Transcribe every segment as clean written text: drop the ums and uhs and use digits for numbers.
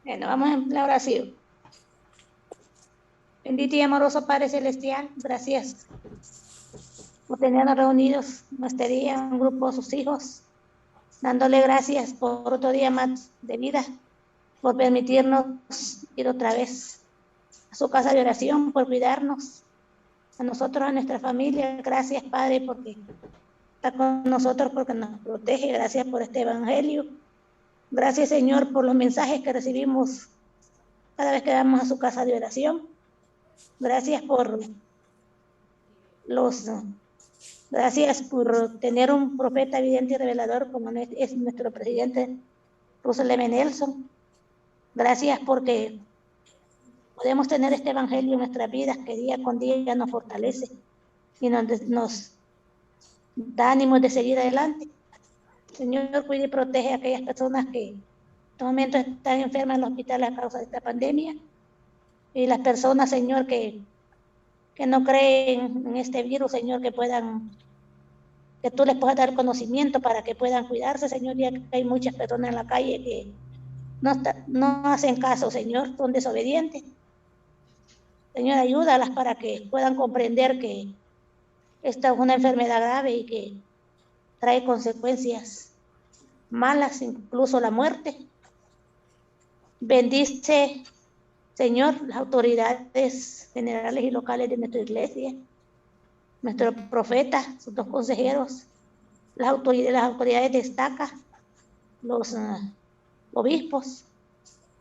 Bueno, vamos en la oración. Bendito y amoroso Padre Celestial, gracias por tenernos reunidos en este día, un grupo de sus hijos, dándole gracias por otro día más de vida, por permitirnos ir otra vez a su casa de oración, por cuidarnos, a nosotros, a nuestra familia. Gracias, Padre, porque está con nosotros, porque nos protege. Gracias por este evangelio. Gracias, Señor, por los mensajes que recibimos cada vez que vamos a su casa de oración. Gracias por gracias por tener un profeta evidente y revelador como es nuestro presidente Russell M. Nelson. Gracias porque podemos tener este evangelio en nuestras vidas que día con día nos fortalece y nos da ánimo de seguir adelante. Señor, cuide y protege a aquellas personas que en estos momentos están enfermas en los hospitales a causa de esta pandemia, y las personas, Señor, que no creen en este virus, Señor, que tú les puedas dar conocimiento para que puedan cuidarse, Señor, ya que hay muchas personas en la calle que no hacen caso, Señor, son desobedientes. Señor, ayúdalas para que puedan comprender que esta es una enfermedad grave y que trae consecuencias malas, incluso la muerte. Bendice, Señor, las autoridades generales y locales de nuestra iglesia, nuestro profeta, sus dos consejeros, las autoridades de estaca, los obispos,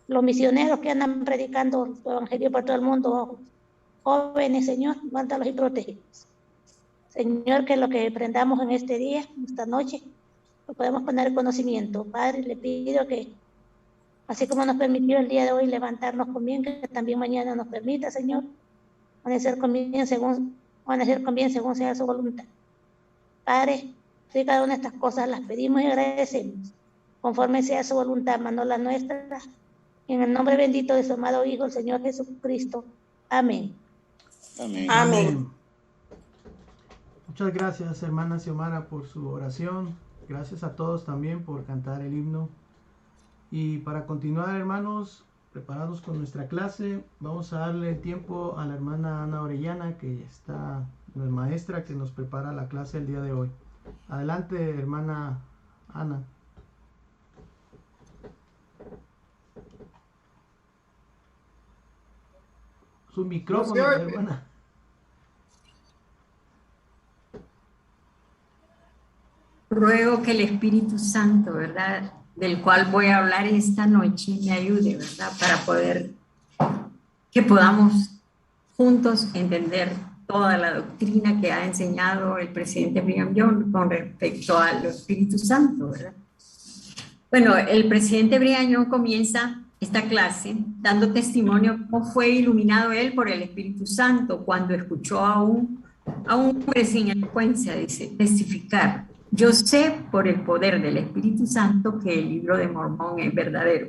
los misioneros que andan predicando el evangelio por todo el mundo, jóvenes, Señor, guárdalos y protégelos. Señor, que lo que aprendamos en este día, esta noche, lo podemos poner en conocimiento. Padre, le pido que, así como nos permitió el día de hoy levantarnos con bien, que también mañana nos permita, Señor, amanecer con bien según sea su voluntad. Padre, si cada una de estas cosas las pedimos y agradecemos, conforme sea su voluntad, más no la nuestra, en el nombre bendito de su amado Hijo, el Señor Jesucristo. Amén. Amén. Amén. Muchas gracias, hermana Xiomara, por su oración. Gracias a todos también por cantar el himno. Y para continuar, hermanos, preparados con nuestra clase, vamos a darle el tiempo a la hermana Ana Orellana, que está, la maestra que nos prepara la clase el día de hoy. Adelante, hermana Ana. Su micrófono, hermana. Ruego que el Espíritu Santo, ¿verdad?, del cual voy a hablar esta noche, me ayude, ¿verdad?, para que podamos juntos entender toda la doctrina que ha enseñado el presidente Brigham Young con respecto al Espíritu Santo, ¿verdad? Bueno, el presidente Brigham Young comienza esta clase dando testimonio cómo fue iluminado él por el Espíritu Santo cuando escuchó a un hombre sin elocuencia, dice, testificar: yo sé por el poder del Espíritu Santo que el libro de Mormón es verdadero,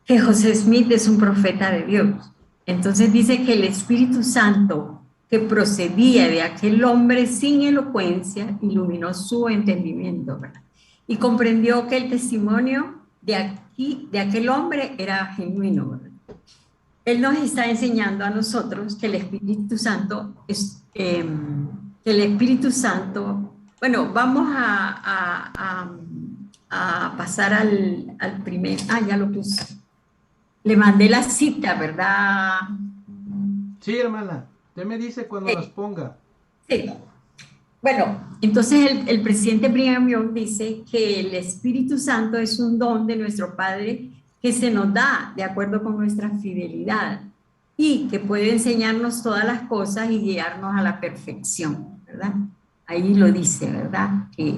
que José Smith es un profeta de Dios. Entonces dice que el Espíritu Santo que procedía de aquel hombre sin elocuencia iluminó su entendimiento, ¿verdad?, y comprendió que el testimonio de aquel hombre era genuino, ¿verdad? Él nos está enseñando a nosotros que el Espíritu Santo bueno, vamos a pasar al primer, ya lo puse. Le mandé la cita, ¿verdad? Sí, hermana, usted me dice cuando las ponga. Sí. Bueno, entonces el presidente Brigham Young dice que el Espíritu Santo es un don de nuestro Padre que se nos da de acuerdo con nuestra fidelidad y que puede enseñarnos todas las cosas y guiarnos a la perfección, ¿verdad? Ahí lo dice, ¿verdad? Que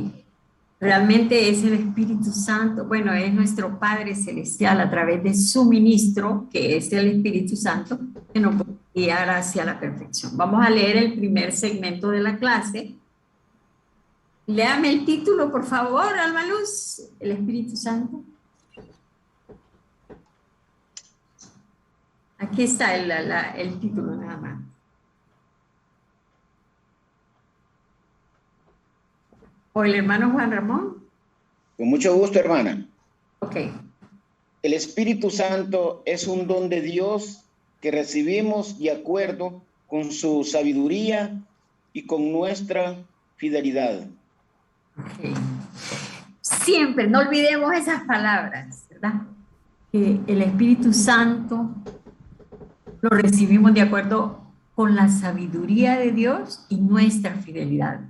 realmente es el Espíritu Santo, bueno, es nuestro Padre Celestial a través de su ministro, que es el Espíritu Santo, que nos puede guiar hacia la perfección. Vamos a leer el primer segmento de la clase. Léame el título, por favor, Alma Luz. El Espíritu Santo. Aquí está el título nada más. ¿O el hermano Juan Ramón? Con mucho gusto, hermana. Ok. el Espíritu Santo es un don de Dios que recibimos de acuerdo con su sabiduría y con nuestra fidelidad. Okay. Siempre, no olvidemos esas palabras, ¿verdad? Que el Espíritu Santo lo recibimos de acuerdo con la sabiduría de Dios y nuestra fidelidad.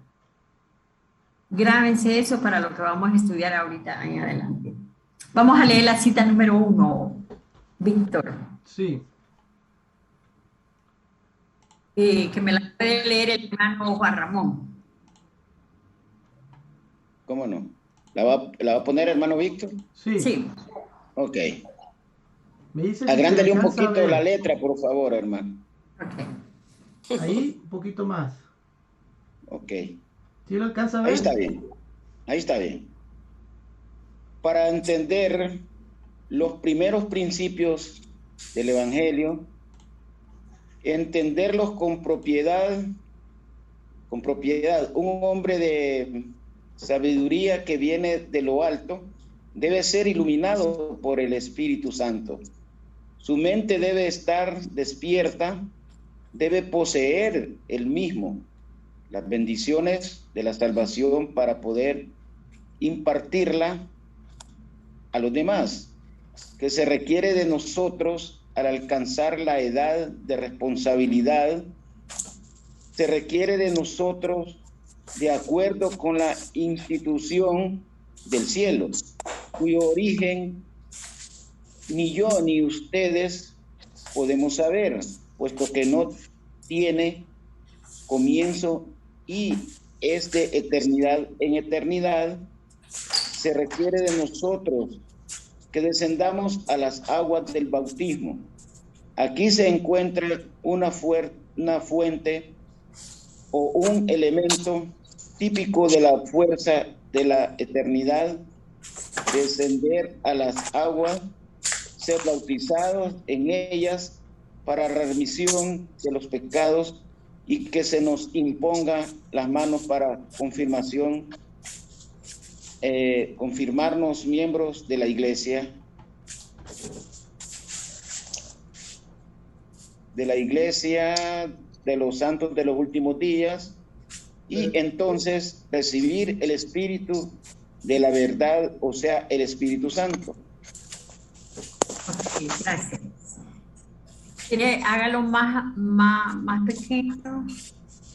Grábense eso para lo que vamos a estudiar ahorita en adelante. Vamos a leer la cita número 1, Víctor. Sí. Que me la puede leer el hermano Juan Ramón. ¿Cómo no? ¿La va a poner hermano Víctor? Sí. Sí. Ok. Me dice si Agrándale se un alcanza a poquito ver. la letra, por favor, hermano. Ok. Ahí, un poquito más. Ok. ¿Sí lo alcanza a ver? Ahí está bien. Ahí está bien. Para entender los primeros principios del Evangelio, entenderlos con propiedad, un hombre de sabiduría que viene de lo alto debe ser iluminado por el Espíritu Santo. Su mente debe estar despierta, debe poseer el mismo las bendiciones de la salvación para poder impartirla a los demás, que se requiere de nosotros al alcanzar la edad de responsabilidad, se requiere de nosotros de acuerdo con la institución del cielo, cuyo origen ni yo ni ustedes podemos saber, puesto que no tiene comienzo y es de eternidad en eternidad. Se requiere de nosotros que descendamos a las aguas del bautismo. Aquí se encuentra una fuente o un elemento típico de la fuerza de la eternidad: descender a las aguas, ser bautizados en ellas para remisión de los pecados y que se nos imponga las manos para confirmarnos miembros de la iglesia, de los santos de los últimos días, y entonces recibir el Espíritu de la verdad, o sea, el Espíritu Santo. Ok, gracias. Hágalo más pequeño,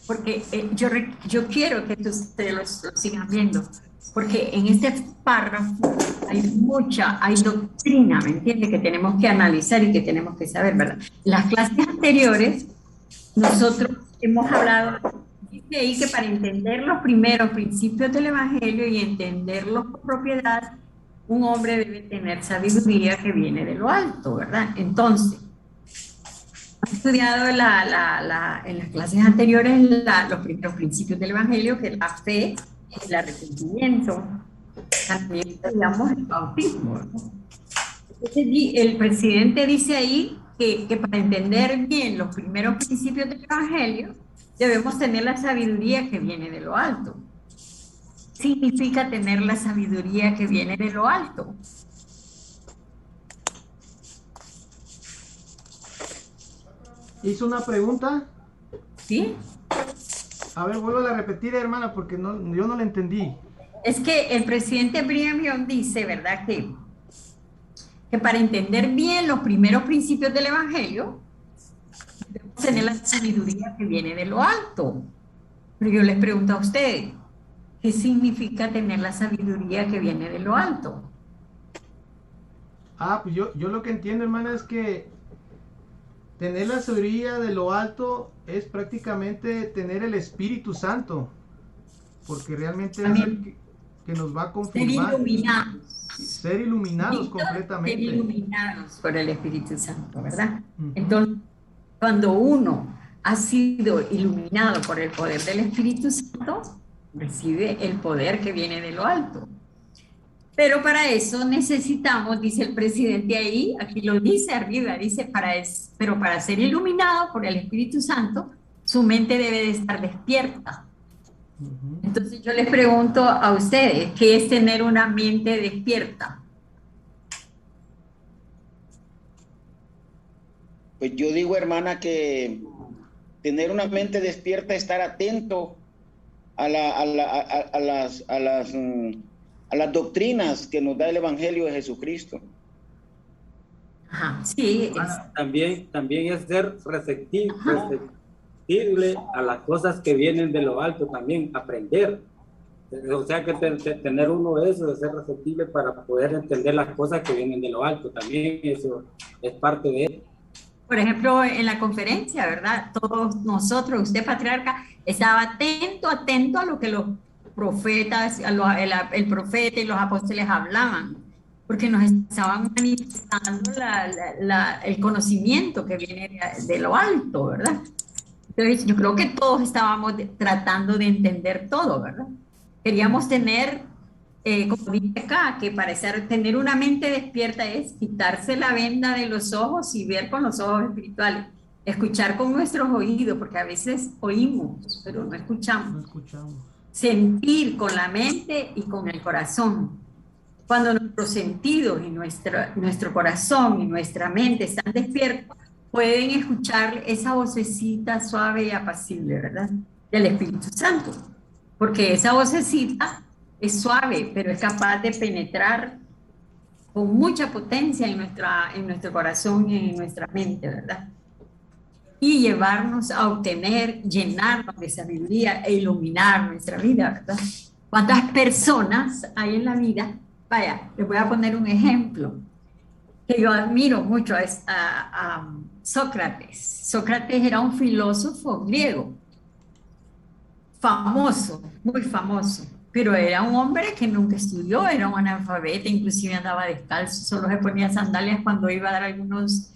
porque yo quiero que ustedes lo sigan viendo, porque en este párrafo hay doctrina, ¿me entiende? Que tenemos que analizar y que tenemos que saber, ¿verdad? En las clases anteriores, nosotros hemos hablado de ahí que para entender los primeros principios del Evangelio y entenderlos con propiedad, un hombre debe tener sabiduría que viene de lo alto, ¿verdad? Entonces, he estudiado en las clases anteriores los primeros principios del Evangelio, que es la fe, el arrepentimiento, también estudiamos el bautismo, ¿no? Entonces, el presidente dice ahí que para entender bien los primeros principios del Evangelio, debemos tener la sabiduría que viene de lo alto. ¿Qué significa tener la sabiduría que viene de lo alto? ¿Hizo una pregunta? ¿Sí? A ver, vuelvo a repetir, hermana, porque yo no la entendí. Es que el presidente Brigham Young dice, ¿verdad? Que para entender bien los primeros principios del Evangelio, debemos tener la sabiduría que viene de lo alto. Pero yo les pregunto a ustedes, ¿qué significa tener la sabiduría que viene de lo alto? Pues yo lo que entiendo, hermana, es que tener la sabiduría de lo alto es prácticamente tener el Espíritu Santo, porque realmente es el que nos va a confirmar. Ser iluminados completamente. Ser iluminados por el Espíritu Santo, ¿verdad? Entonces, cuando uno ha sido iluminado por el poder del Espíritu Santo, recibe el poder que viene de lo alto. Pero para eso necesitamos, dice el presidente ahí, aquí lo dice arriba, dice, pero para ser iluminado por el Espíritu Santo, su mente debe de estar despierta. Entonces yo les pregunto a ustedes, ¿qué es tener una mente despierta? Pues yo digo, hermana, que tener una mente despierta, estar atento a las doctrinas que nos da el Evangelio de Jesucristo. Ajá, sí. También es ser receptible a las cosas que vienen de lo alto, también aprender. O sea que tener uno eso, de ser receptible para poder entender las cosas que vienen de lo alto, también eso es parte de él. Por ejemplo, en la conferencia, ¿verdad? Todos nosotros, usted patriarca, estaba atento a lo que los profetas, el profeta y los apóstoles hablaban, porque nos estaban manifestando el conocimiento que viene de lo alto, ¿verdad? Entonces, yo creo que todos estábamos tratando de entender todo, ¿verdad? Queríamos tener, como dice acá, que tener una mente despierta es quitarse la venda de los ojos y ver con los ojos espirituales, escuchar con nuestros oídos, porque a veces oímos, pero no escuchamos. No escuchamos. Sentir con la mente y con el corazón. Cuando nuestros sentidos y nuestro corazón y nuestra mente están despiertos, pueden escuchar esa vocecita suave y apacible, ¿verdad? Del Espíritu Santo. Porque esa vocecita es suave, pero es capaz de penetrar con mucha potencia en nuestro corazón y en nuestra mente, ¿verdad? Y llevarnos a obtener, llenarnos de sabiduría e iluminar nuestra vida, ¿verdad? ¿Cuántas personas hay en la vida? Vaya, les voy a poner un ejemplo que yo admiro mucho a Sócrates. Sócrates era un filósofo griego, famoso, muy famoso, pero era un hombre que nunca estudió, era un analfabeta, inclusive andaba descalzo, solo se ponía sandalias cuando iba a dar algunos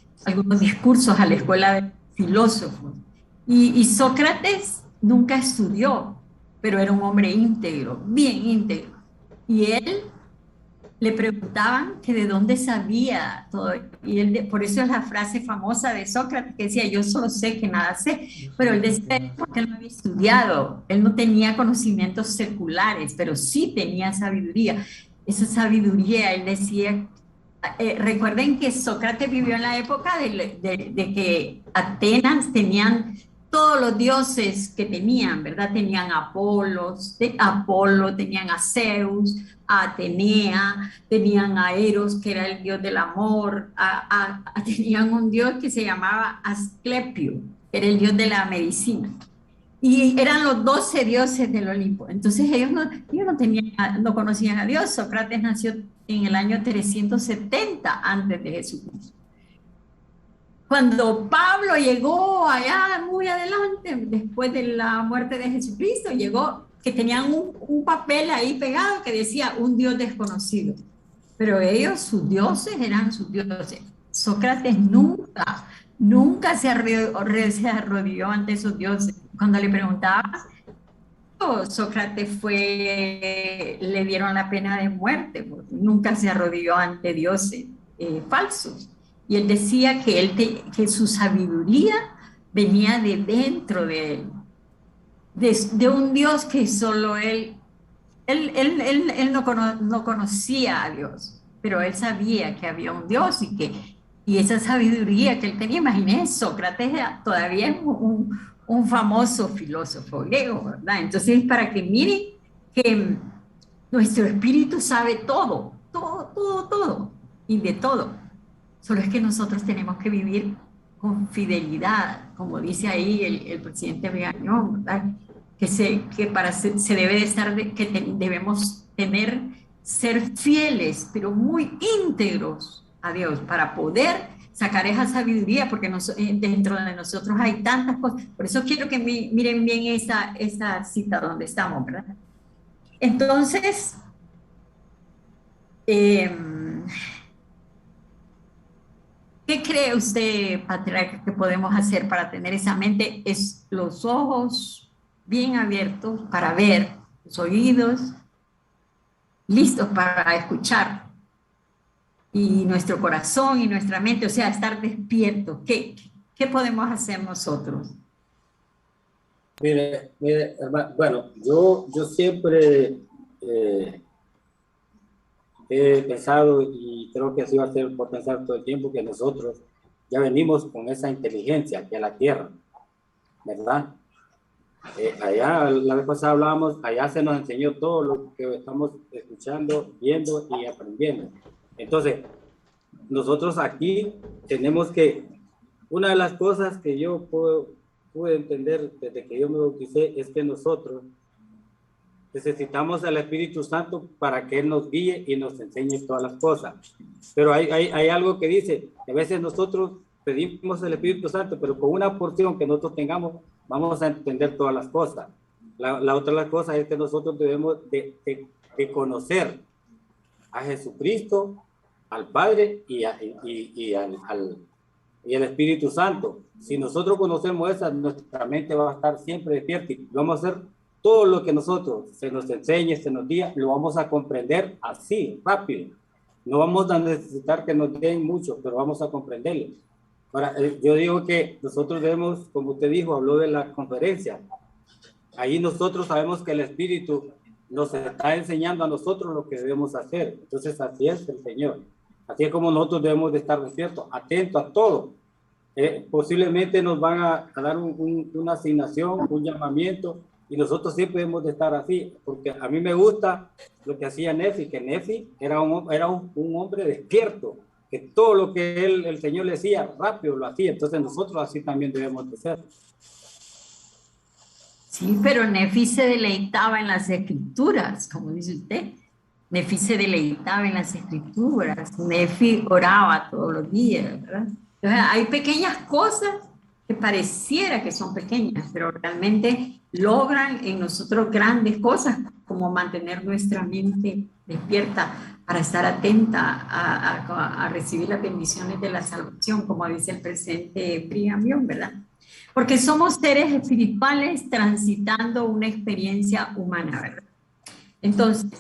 discursos a la escuela de filósofos. Y Sócrates nunca estudió, pero era un hombre íntegro, bien íntegro. Y él le preguntaban que de dónde sabía todo, y él, por eso es la frase famosa de Sócrates que decía, yo solo sé que nada sé, pero él decía porque él no había estudiado, él no tenía conocimientos seculares, pero sí tenía sabiduría. Esa sabiduría, él decía, recuerden que Sócrates vivió en la época de que Atenas tenían todos los dioses que tenían, ¿verdad? Tenían Apolo, tenían a Zeus, a Atenea, tenían a Eros, que era el dios del amor, tenían un dios que se llamaba Asclepio, que era el dios de la medicina. Y eran los 12 dioses del Olimpo. Entonces ellos no conocían a Dios. Sócrates nació en el año 370 antes de Jesucristo. Cuando Pablo llegó allá muy adelante, después de la muerte de Jesucristo, llegó que tenían un papel ahí pegado que decía un Dios desconocido. Pero ellos, sus dioses, eran sus dioses. Sócrates nunca se arrodilló ante esos dioses. Cuando le preguntaban, Sócrates le dieron la pena de muerte, porque nunca se arrodilló ante dioses falsos. Y él decía que su sabiduría venía de dentro de él, de un Dios que solo él no conocía a Dios, pero él sabía que había un Dios y esa sabiduría que él tenía. Imagínense, Sócrates todavía es un famoso filósofo griego, ¿verdad? Entonces, para que miren que nuestro espíritu sabe todo, y de todo. Solo es que nosotros tenemos que vivir con fidelidad, como dice ahí el presidente Brigañón, ¿verdad? Debemos ser fieles, pero muy íntegros a Dios para poder sacar esa sabiduría, porque dentro de nosotros hay tantas cosas. Por eso quiero que miren bien esta cita donde estamos, ¿verdad? Entonces, ¿qué cree usted, patriarca, que podemos hacer para tener esa mente? Es los ojos bien abiertos para ver, los oídos listos para escuchar, y nuestro corazón y nuestra mente, o sea, estar despiertos. ¿Qué podemos hacer nosotros? Mire, bueno, yo siempre he pensado, y creo que así va a ser por pensar todo el tiempo, que nosotros ya venimos con esa inteligencia aquí a la tierra, ¿verdad? Allá, la vez pasada hablábamos, allá se nos enseñó todo lo que estamos escuchando, viendo y aprendiendo. Entonces, nosotros aquí tenemos que, una de las cosas que yo pude entender desde que yo me bauticé es que nosotros necesitamos al Espíritu Santo para que Él nos guíe y nos enseñe todas las cosas. Pero hay algo que dice, que a veces nosotros pedimos el Espíritu Santo, pero con una porción que nosotros tengamos, vamos a entender todas las cosas. La otra cosa es que nosotros debemos de conocer a Jesucristo, al Padre y al Espíritu Santo. Si nosotros conocemos esa, nuestra mente va a estar siempre despierta y vamos a hacer todo lo que nosotros se nos enseñe, se nos diga, lo vamos a comprender así, rápido. No vamos a necesitar que nos den mucho, pero vamos a comprenderlo. Ahora, yo digo que nosotros debemos, como usted dijo, habló de la conferencia. Ahí nosotros sabemos que el Espíritu nos está enseñando a nosotros lo que debemos hacer. Entonces, así es el Señor. Así es como nosotros debemos de estar despiertos, atentos a todo. Posiblemente nos van a dar una asignación, un llamamiento, y nosotros siempre debemos de estar así, porque a mí me gusta lo que hacía Nefi, que Nefi era un hombre despierto, que todo lo que el Señor le decía, rápido lo hacía. Entonces nosotros así también debemos de ser. Sí, pero Nefi se deleitaba en las escrituras, como dice usted. Nefi se deleitaba en las escrituras, Nefi oraba todos los días, ¿verdad? Entonces, hay pequeñas cosas que pareciera que son pequeñas, pero realmente logran en nosotros grandes cosas, como mantener nuestra mente despierta para estar atenta a recibir las bendiciones de la salvación, como dice el presidente Brigham Young, ¿verdad? Porque somos seres espirituales transitando una experiencia humana, ¿verdad? Entonces,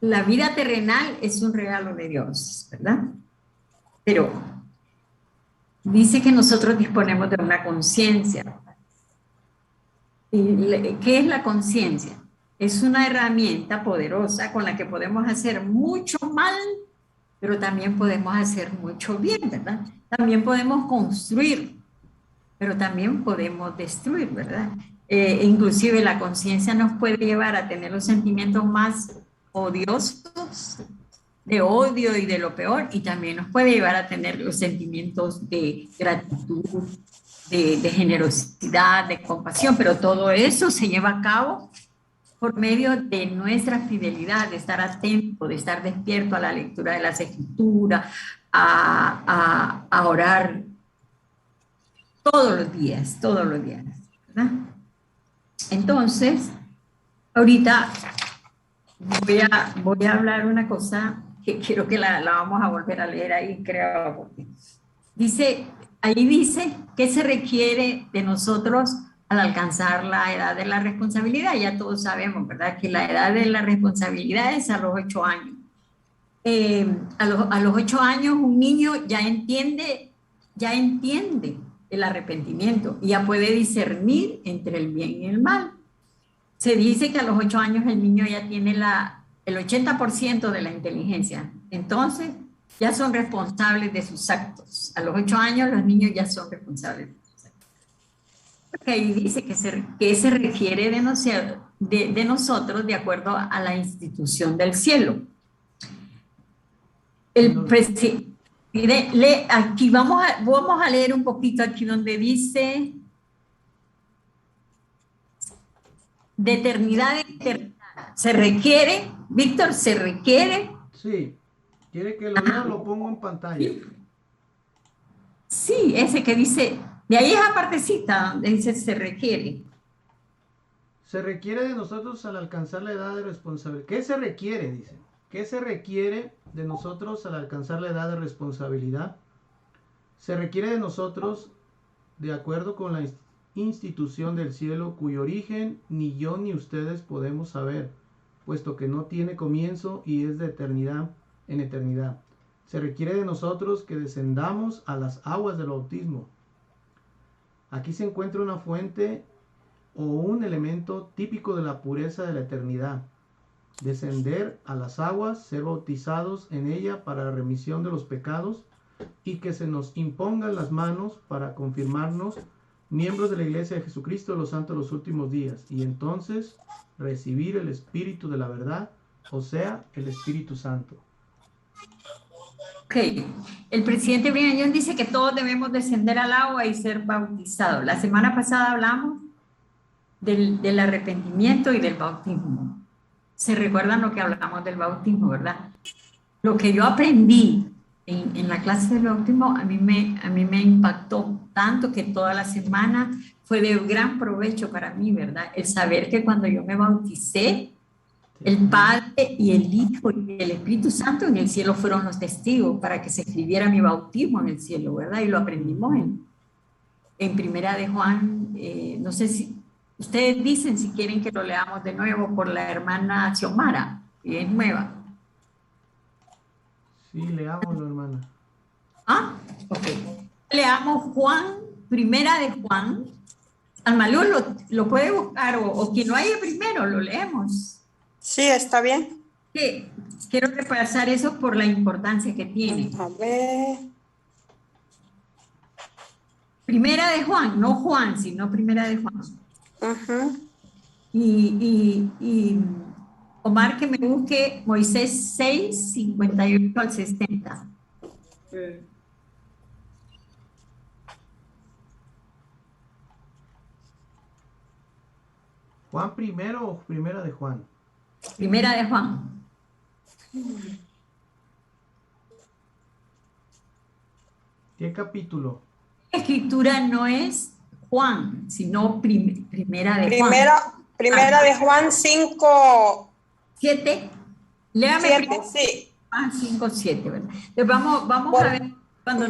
la vida terrenal es un regalo de Dios, ¿verdad? Pero dice que nosotros disponemos de una conciencia. ¿Qué es la conciencia? Es una herramienta poderosa con la que podemos hacer mucho mal, pero también podemos hacer mucho bien, ¿verdad? También podemos construir, pero también podemos destruir, ¿verdad? Inclusive la conciencia nos puede llevar a tener los sentimientos más odiosos, de odio y de lo peor, y también nos puede llevar a tener los sentimientos de gratitud, de generosidad, de compasión, pero todo eso se lleva a cabo por medio de nuestra fidelidad, de estar atento, de estar despierto a la lectura de las escrituras, a orar todos los días, ¿verdad? Entonces, ahorita voy a hablar una cosa que quiero que la vamos a volver a leer ahí, creo, porque ahí dice que se requiere de nosotros al alcanzar la edad de la responsabilidad. Ya todos sabemos, ¿verdad?, que la edad de la responsabilidad es a los 8 años. A los 8 años un niño ya entiende el arrepentimiento y ya puede discernir entre el bien y el mal. Se dice que a los 8 años el niño ya tiene el 80% de la inteligencia. Entonces, ya son responsables de sus actos. A los 8 años los niños ya son responsables de sus actos. Porque ahí dice que se requiere de nosotros de acuerdo a la institución del cielo. Aquí vamos a leer un poquito aquí donde dice de eternidad a eternidad. Se requiere, Víctor, se requiere. Sí, quiere que lo lea, lo pongo en pantalla. Sí, ese que dice, de ahí esa partecita donde dice se requiere. Se requiere de nosotros al alcanzar la edad de responsabilidad. ¿Qué se requiere? Dice. ¿Qué se requiere de nosotros al alcanzar la edad de responsabilidad? Se requiere de nosotros, de acuerdo con la institución del cielo, cuyo origen ni yo ni ustedes podemos saber, puesto que no tiene comienzo y es de eternidad en eternidad. Se requiere de nosotros que descendamos a las aguas del bautismo. Aquí se encuentra una fuente o un elemento típico de la pureza de la eternidad. Descender a las aguas, ser bautizados en ella para la remisión de los pecados, y que se nos impongan las manos para confirmarnos miembros de la Iglesia de Jesucristo, los santos de los últimos días, y entonces recibir el Espíritu de la verdad, o sea, el Espíritu Santo. Ok, el presidente Brigham Young dice que todos debemos descender al agua y ser bautizados. La semana pasada hablamos del arrepentimiento y del bautismo. ¿Se recuerdan lo que hablamos del bautismo, verdad? Lo que yo aprendí en la clase del bautismo a mí me impactó tanto que toda la semana fue de gran provecho para mí, ¿verdad? El saber que cuando yo me bauticé, el Padre y el Hijo y el Espíritu Santo en el cielo fueron los testigos para que se escribiera mi bautismo en el cielo, ¿verdad? Y lo aprendimos en Primera de Juan, no sé si ustedes dicen si quieren que lo leamos de nuevo por la hermana Xiomara, que es nueva. Sí, leámoslo, hermana. Ah, ok. Leamos Juan, Primera de Juan. Almalú lo puede buscar o quien lo haya primero, lo leemos. Sí, está bien. Sí, quiero repasar eso por la importancia que tiene. A ver. Primera de Juan, no Juan, sino Primera de Juan. Ujú. Y Omar que me busque Moisés 6, 58 al 60. ¿Juan primero o Primera de Juan? Primera de Juan. ¿Qué capítulo? La escritura no es Juan, sino Primera de Juan. Primera de Juan 5. 7. Léame 7, primero. sí. Juan 5, 7, ¿verdad? Entonces vamos a ver cuando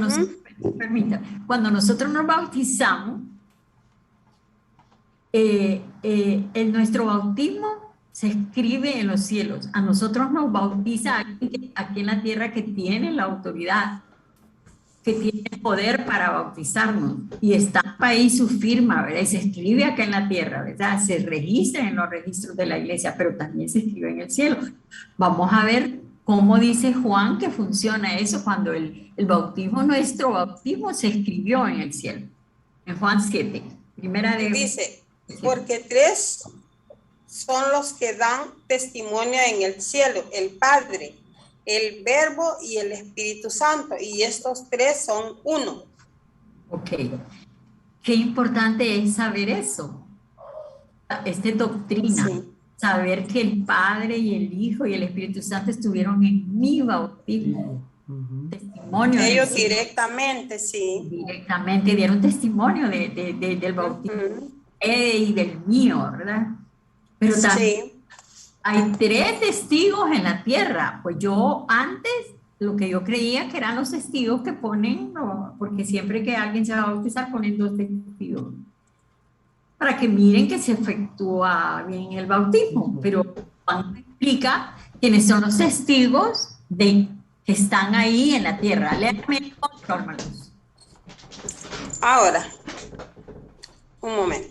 cuando nosotros nos bautizamos, en nuestro bautismo se escribe en los cielos. A nosotros nos bautiza alguien aquí en la tierra que tiene la autoridad, que tiene el poder para bautizarnos, y estampa ahí su firma, ¿verdad? Y se escribe acá en la tierra, ¿verdad? Se registra en los registros de la iglesia, pero también se escribe en el cielo. Vamos a ver cómo dice Juan que funciona eso cuando el bautismo, nuestro bautismo, se escribió en el cielo. En Juan 7, primera de... Dice, porque 3 son los que dan testimonio en el cielo, el Padre, el Verbo y el Espíritu Santo, y estos 3 son uno. Ok. Qué importante es saber eso. Esta doctrina, Sí. saber que el Padre y el Hijo y el Espíritu Santo estuvieron en mi bautismo. Testimonio. Ellos directamente, sí. Directamente dieron testimonio del bautismo y del mío, ¿verdad? Pero también Sí. hay 3 testigos en la tierra. Pues yo antes, lo que yo creía que eran los testigos que ponen, no, porque siempre que alguien se va a bautizar ponen 2 testigos, para que miren que se efectúa bien el bautismo. Pero Juan explica quiénes son los testigos que están ahí en la tierra. Léame, hermanos. Ahora, un momento.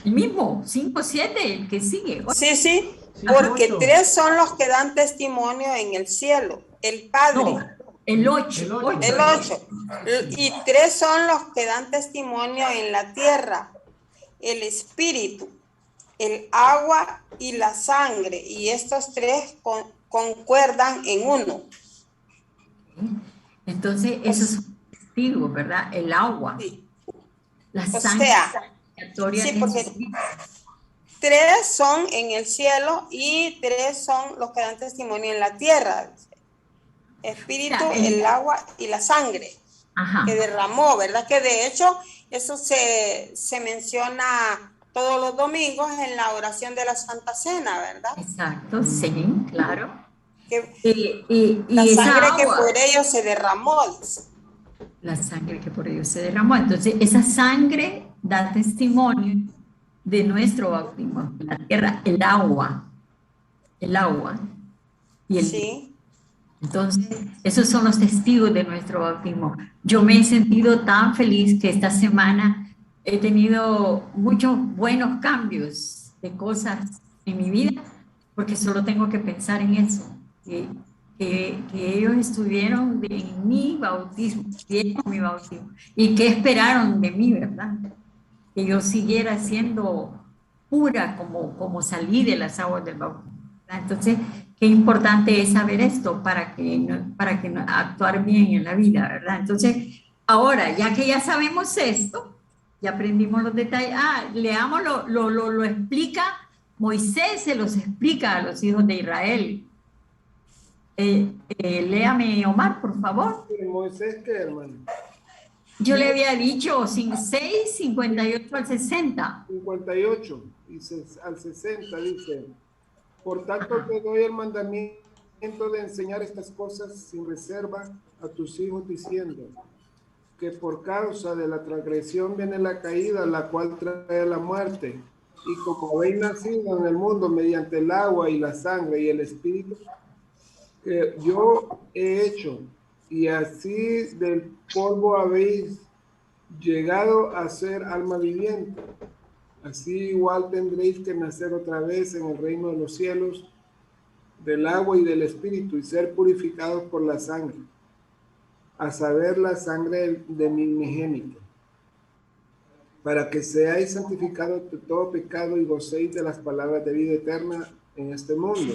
El mismo, 5-7, el que sigue. Sí, sí, porque 3 son los que dan testimonio en el cielo, el Padre. No, el 8. El 8. Y 3 son los que dan testimonio en la tierra, el Espíritu, el agua y la sangre. Y estos 3 concuerdan en uno. Entonces, esos son testigos, ¿verdad? El agua, Sí. la O sangre. sea, respiratoria sí, de porque Jesucristo. 3 son en el cielo y 3 son los que dan testimonio en la tierra. Espíritu, el agua y la sangre. Ajá. Que derramó, ¿verdad? Que de hecho eso se menciona todos los domingos en la oración de la Santa Cena, ¿verdad? Exacto, sí, claro. Que Y la esa sangre agua, que por ellos se derramó. la sangre que por ellos se derramó. Entonces, esa sangre da testimonio de nuestro bautismo en la tierra, el agua y el... Sí. Entonces, esos son los testigos de nuestro bautismo. Yo me he sentido tan feliz que esta semana he tenido muchos buenos cambios de cosas en mi vida, porque solo tengo que pensar en eso, que que ellos estuvieron en mi bautismo, vieron mi bautismo, y que esperaron de mí, ¿verdad? Que yo siguiera siendo pura como salí de las aguas del bautismo. Entonces, qué importante es saber esto para que actuar bien en la vida, ¿verdad? Entonces, ahora, ya que ya sabemos esto, ya aprendimos los detalles, leamos, lo explica, Moisés se los explica a los hijos de Israel. Léame, Omar, por favor. ¿Moisés qué, hermano? Yo le había dicho 6, 58 al 60. 58 y al 60 dice: por tanto te doy el mandamiento de enseñar estas cosas sin reserva a tus hijos, diciendo que por causa de la transgresión viene la caída, la cual trae la muerte. Y como habéis nacido en el mundo mediante el agua y la sangre y el espíritu, que yo he hecho, y así del polvo habéis llegado a ser alma viviente, así igual tendréis que nacer otra vez en el reino de los cielos, del agua y del espíritu, y ser purificados por la sangre, a saber, la sangre de mi unigénito, para que seáis santificados de todo pecado y gocéis de las palabras de vida eterna en este mundo,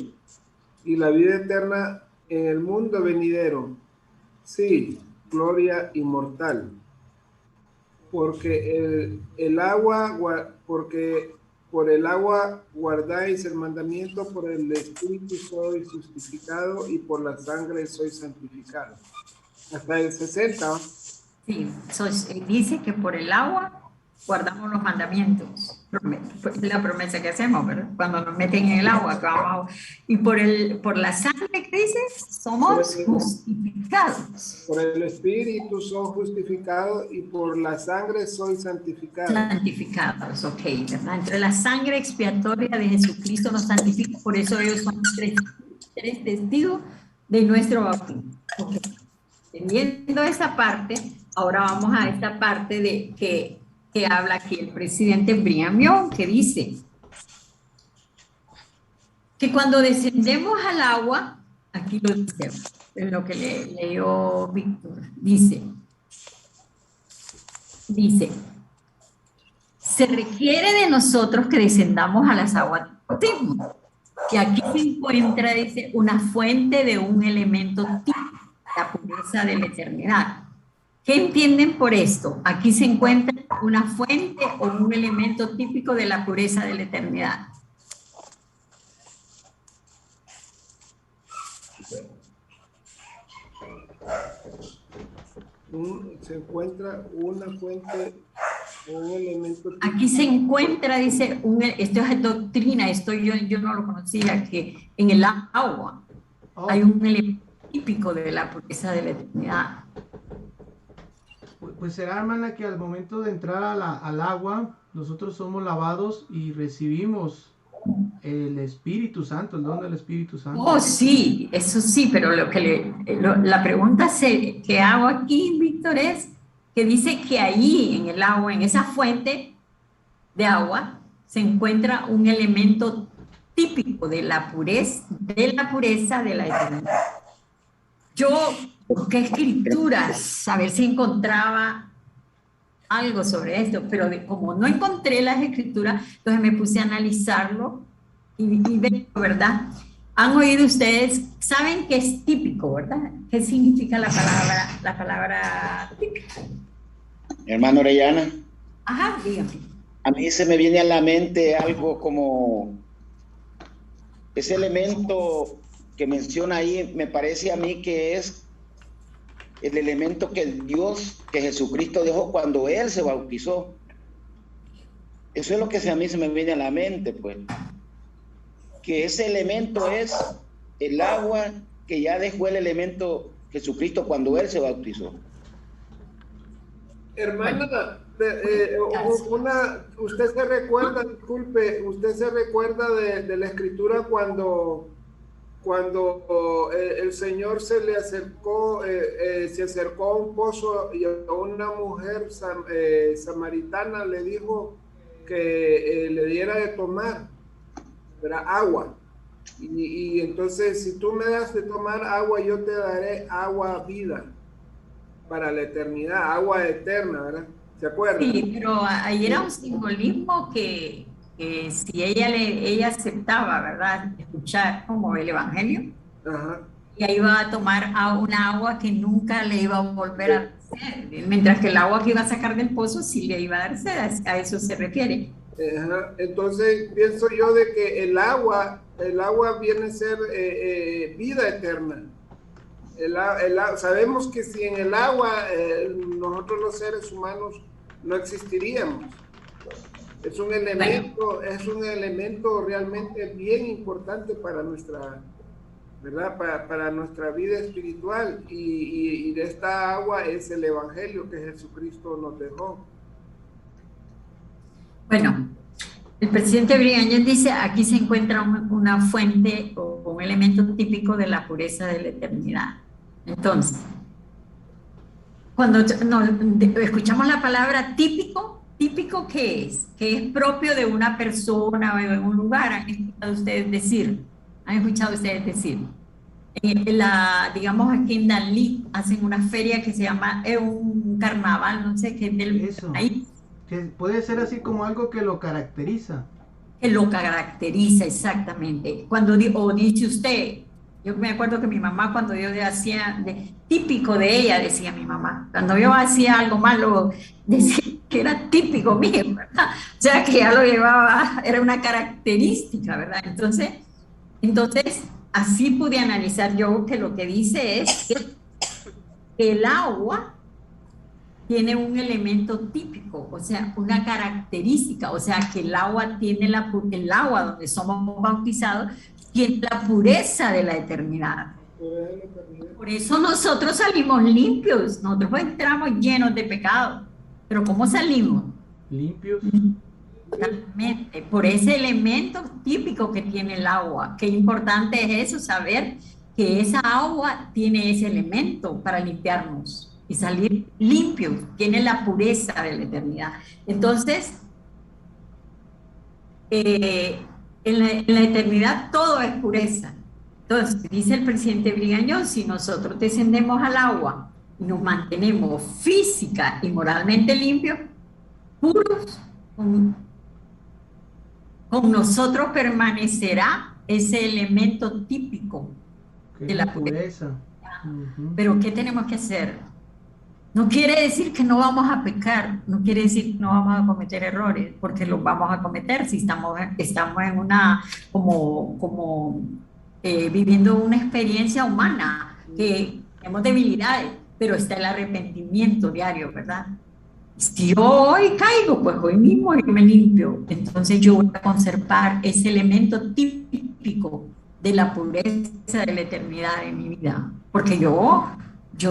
y la vida eterna en el mundo venidero, sí, gloria inmortal. Porque por el agua guardáis el mandamiento, por el espíritu sois justificado y por la sangre sois santificado. Hasta el 60. Sí, dice que por el agua guardamos los mandamientos. Es la promesa que hacemos, ¿verdad? Cuando nos meten en el agua, vamos, y por la sangre, ¿qué dice? Somos justificados. Por el espíritu son justificados y por la sangre soy santificados. Santificados, ok, ¿verdad? Entre la sangre expiatoria de Jesucristo nos santifica, por eso ellos son tres testigos de nuestro bautismo. Okay. Entendiendo esa parte, ahora vamos a esta parte de que habla aquí el presidente Brigham Young, que dice que cuando descendemos al agua, aquí lo dice, en lo que leyó Víctor, dice, se requiere de nosotros que descendamos a las aguas del bautismo, que aquí se encuentra, dice, una fuente de un elemento típico, la pureza de la eternidad. ¿Qué entienden por esto? Aquí se encuentra una fuente o un elemento típico de la pureza de la eternidad. Se encuentra una fuente o un elemento típico. Aquí se encuentra, dice, esto es doctrina, esto yo no lo conocía, que en el agua hay un elemento típico de la pureza de la eternidad. Pues será, hermana, que al momento de entrar al agua, nosotros somos lavados y recibimos el Espíritu Santo, el don del Espíritu Santo. Oh, sí, eso sí, pero la pregunta que hago aquí, Víctor, es que dice que ahí en el agua, en esa fuente de agua, se encuentra un elemento típico de la pureza de la eternidad. Yo busqué escrituras, a ver si encontraba algo sobre esto, pero como no encontré las escrituras, entonces me puse a analizarlo y ver, ¿verdad? Han oído ustedes, saben que es típico, ¿verdad? ¿Qué significa la palabra típico? Hermano Orellana. Ajá, dígame. A mí se me viene a la mente algo como ese elemento que menciona ahí, me parece a mí que es el elemento que Jesucristo dejó cuando Él se bautizó. Eso es lo que a mí se me viene a la mente, pues. Que ese elemento es el agua que ya dejó el elemento Jesucristo cuando Él se bautizó. Hermana, usted se recuerda, disculpe, usted se recuerda de la escritura cuando el Señor se acercó a un pozo y a una mujer samaritana le dijo que le diera de tomar, era agua. Y entonces, si tú me das de tomar agua, yo te daré agua vida para la eternidad, agua eterna, ¿verdad? ¿Se acuerdan? Sí, pero ahí era un simbolismo que si ella aceptaba, ¿verdad? Escuchar como el evangelio, Ajá. ella iba a tomar una agua que nunca le iba a volver a dar sed, mientras que el agua que iba a sacar del pozo sí le iba a dar sed, a eso se refiere. Ajá. Entonces pienso yo de que el agua viene a ser vida eterna. Sabemos que si en el agua nosotros los seres humanos no existiríamos. Es un elemento realmente bien importante para nuestra, ¿verdad? Para nuestra vida espiritual, y de esta agua es el evangelio que Jesucristo nos dejó. Bueno, el presidente Brigañón dice, aquí se encuentra una fuente o un elemento típico de la pureza de la eternidad. Entonces, cuando escuchamos la palabra típico, ¿típico qué es? Que es propio de una persona o de un lugar. ¿Han escuchado ustedes decir? Digamos, aquí en Dalí hacen una feria que se llama un carnaval, no sé qué, del país. Que puede ser así como algo que lo caracteriza. Que lo caracteriza, exactamente. O dice usted, yo me acuerdo que mi mamá cuando yo hacía, típico de ella, decía mi mamá, cuando yo hacía algo malo, decía que era típico mío, ¿verdad? O sea, que ya lo llevaba, era una característica, ¿verdad? Entonces, así pude analizar yo que lo que dice es que el agua tiene un elemento típico, o sea, una característica, o sea, que el agua tiene el agua donde somos bautizados tiene la pureza de la eternidad. Por eso nosotros salimos limpios, nosotros entramos llenos de pecado, pero ¿cómo salimos? Limpios. Totalmente, por ese elemento típico que tiene el agua. Qué importante es eso, saber que esa agua tiene ese elemento para limpiarnos y salir limpios, tiene la pureza de la eternidad. Entonces, en la eternidad todo es pureza. Entonces, dice el presidente Brigañón, si nosotros descendemos al agua y nos mantenemos física y moralmente limpios, puros, con nosotros permanecerá ese elemento típico de la pureza. Pero ¿qué tenemos que hacer? No quiere decir que no vamos a pecar, no quiere decir que no vamos a cometer errores, porque los vamos a cometer si estamos en una, viviendo una experiencia humana, que tenemos debilidades, pero está el arrepentimiento diario, ¿verdad? Si yo hoy caigo, pues hoy mismo yo me limpio, entonces yo voy a conservar ese elemento típico de la pureza de la eternidad en mi vida, porque yo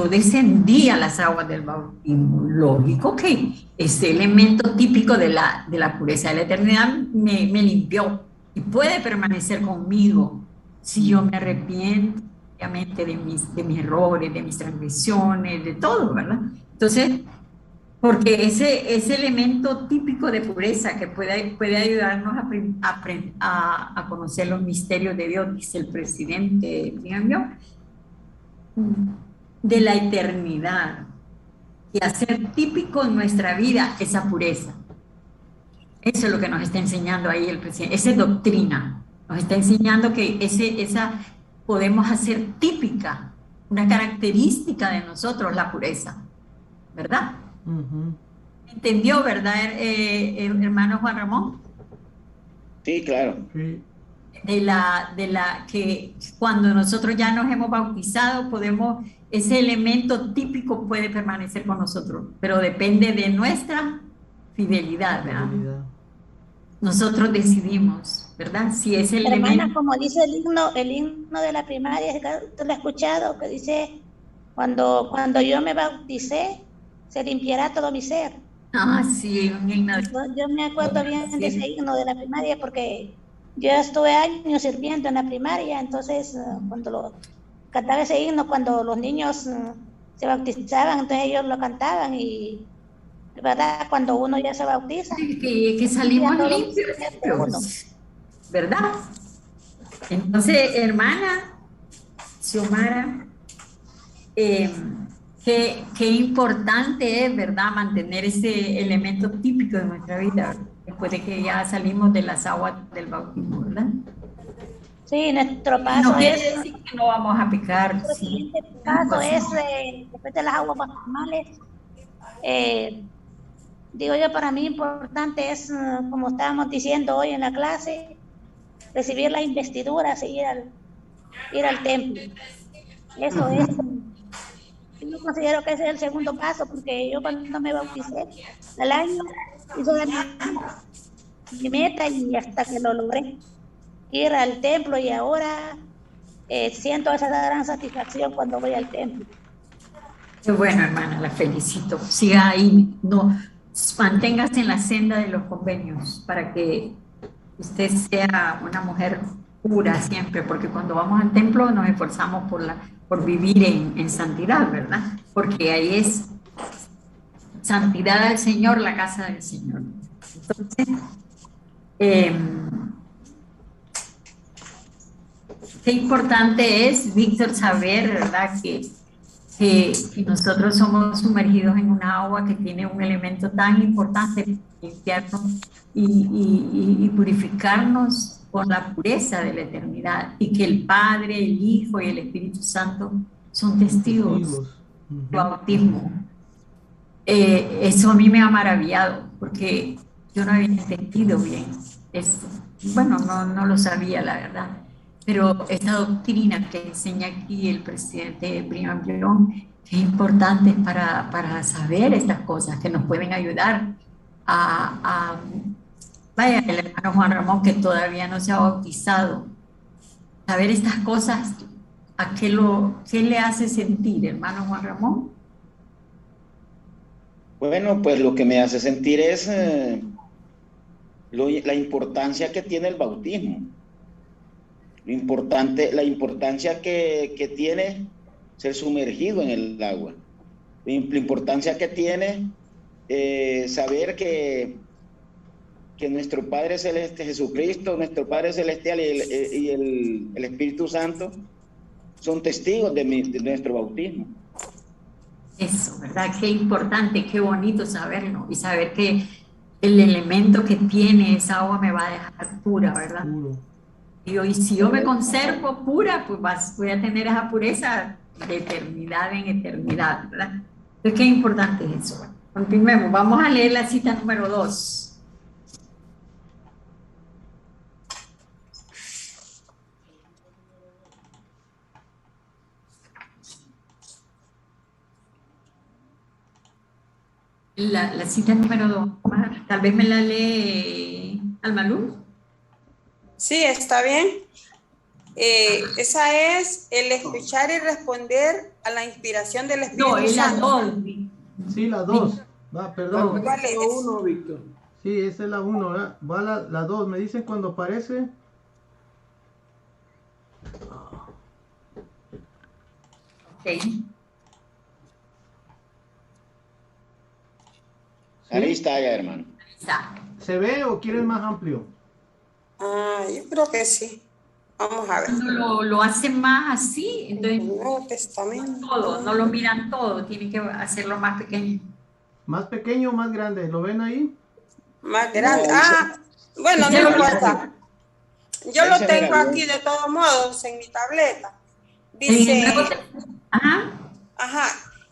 descendí a las aguas del bautismo. Lógico que ese elemento típico de la pureza de la eternidad me limpió y puede permanecer conmigo si yo me arrepiento, obviamente, de mis errores, de mis transgresiones, de todo, ¿verdad? Entonces, porque ese elemento típico de pureza que puede ayudarnos a conocer los misterios de Dios, dice el presidente, de la eternidad, y hacer típico en nuestra vida esa pureza. Eso es lo que nos está enseñando ahí el presidente, esa doctrina, nos está enseñando que esa podemos hacer típica, una característica de nosotros, la pureza, ¿verdad? ¿Entendió, verdad, hermano Juan Ramón? Sí, claro. Que cuando nosotros ya nos hemos bautizado, ese elemento típico puede permanecer con nosotros, pero depende de nuestra fidelidad, ¿verdad? Nosotros decidimos, ¿verdad? Si es el Hermana, elemento... como dice el himno de la primaria, ¿tú lo has escuchado? Que dice, cuando yo me bauticé, se limpiará todo mi ser. Ah, sí, un himno. Yo me acuerdo bien de ese himno de la primaria porque yo estuve años sirviendo en la primaria, entonces cuando cantaba ese himno, cuando los niños se bautizaban, entonces ellos lo cantaban y, ¿verdad? Cuando uno ya se bautiza. Que salimos limpios, ¿verdad? Entonces, hermana Xiomara, qué importante es, ¿verdad?, mantener ese elemento típico de nuestra vida, después de que ya salimos de las aguas del bautismo, ¿verdad? Sí, nuestro No paso quiere es, decir que no vamos a pecar. nuestro Sí. siguiente paso es, después de las aguas bautismales, digo yo, para mí importante es, como estábamos diciendo hoy en la clase, recibir las investiduras y ir al templo. Eso es, yo considero que ese es el segundo paso, porque yo cuando me bauticé al año, hizo mi meta y hasta que lo logré, ir al templo, y ahora siento esa gran satisfacción cuando voy al templo. Qué bueno, hermana, la felicito. Siga ahí, no, manténgase en la senda de los convenios para que usted sea una mujer pura siempre, porque cuando vamos al templo nos esforzamos por vivir en santidad, ¿verdad? Porque ahí es santidad del Señor, la casa del Señor. Entonces, qué importante es, Víctor, saber, ¿verdad?, que nosotros somos sumergidos en una agua que tiene un elemento tan importante para limpiarnos y purificarnos con la pureza de la eternidad, y que el Padre, el Hijo y el Espíritu Santo son testigos del bautismo. Eso a mí me ha maravillado, porque yo no había entendido bien esto. Bueno, no lo sabía, la verdad. Pero esta doctrina que enseña aquí el presidente Brigham Young es importante para saber estas cosas que nos pueden ayudar vaya, el hermano Juan Ramón, que todavía no se ha bautizado, saber estas cosas, ¿qué le hace sentir, hermano Juan Ramón? Bueno, pues lo que me hace sentir es la importancia que tiene el bautismo. La importancia que tiene ser sumergido en el agua, la importancia que tiene saber que nuestro Padre Celeste, Jesucristo, nuestro Padre Celestial y el Espíritu Santo son testigos de nuestro bautismo. Eso, ¿verdad? Qué importante, qué bonito saberlo, y saber que el elemento que tiene esa agua me va a dejar pura, ¿verdad? Y si yo me conservo pura, pues voy a tener esa pureza de eternidad en eternidad, ¿verdad? Entonces, qué importante es eso. Continuemos, vamos a leer la cita número 2. La cita número 2, tal vez me la lee Almalú. Sí, está bien. Esa es el escuchar y responder a la inspiración del Espíritu Santo. No, es la 2. Sí, la 2. Perdón. ¿Cuál es? 1, Víctor. Sí, esa es la 1, ¿verdad? Va la 2. Me dicen cuando aparece. Ok. Ahí está ya, hermano. Ahí está. ¿Se ve o quieres más amplio? Yo creo que sí. Vamos a ver. Cuando lo hacen más así, entonces Nuevo Testamento. todo, no lo miran todo, tienen que hacerlo más pequeño. ¿Más pequeño o más grande? ¿Lo ven ahí? Más grande. Bueno, no importa. Yo lo tengo aquí de todos modos en mi tableta. Dice,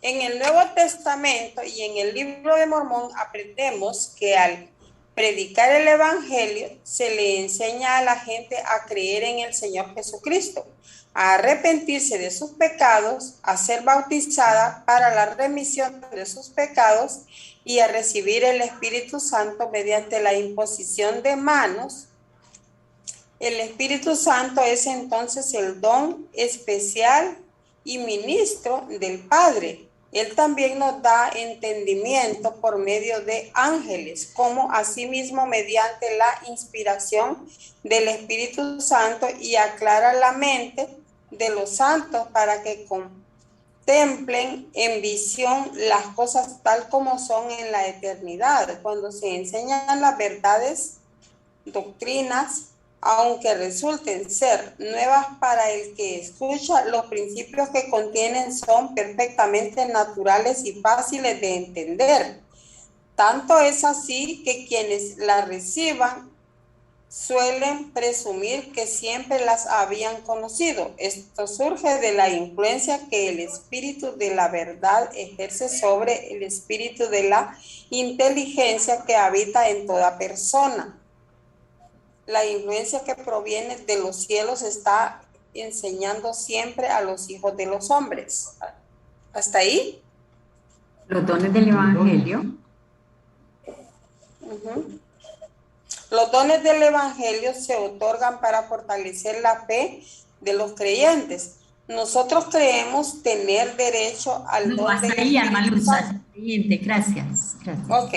en el Nuevo Testamento y en el Libro de Mormón aprendemos que al predicar el Evangelio se le enseña a la gente a creer en el Señor Jesucristo, a arrepentirse de sus pecados, a ser bautizada para la remisión de sus pecados y a recibir el Espíritu Santo mediante la imposición de manos. El Espíritu Santo es entonces el don especial y ministro del Padre. Él también nos da entendimiento por medio de ángeles, como asimismo mediante la inspiración del Espíritu Santo, y aclara la mente de los santos para que contemplen en visión las cosas tal como son en la eternidad. Cuando se enseñan las verdades, doctrinas aunque resulten ser nuevas para el que escucha, los principios que contienen son perfectamente naturales y fáciles de entender. Tanto es así que quienes las reciban suelen presumir que siempre las habían conocido. Esto surge de la influencia que el espíritu de la verdad ejerce sobre el espíritu de la inteligencia que habita en toda persona. La influencia que proviene de los cielos está enseñando siempre a los hijos de los hombres. ¿Hasta ahí? Los dones del Evangelio. Los dones del Evangelio se otorgan para fortalecer la fe de los creyentes. Nosotros creemos tener derecho al don del Espíritu Santo. Siguiente, gracias. Ok.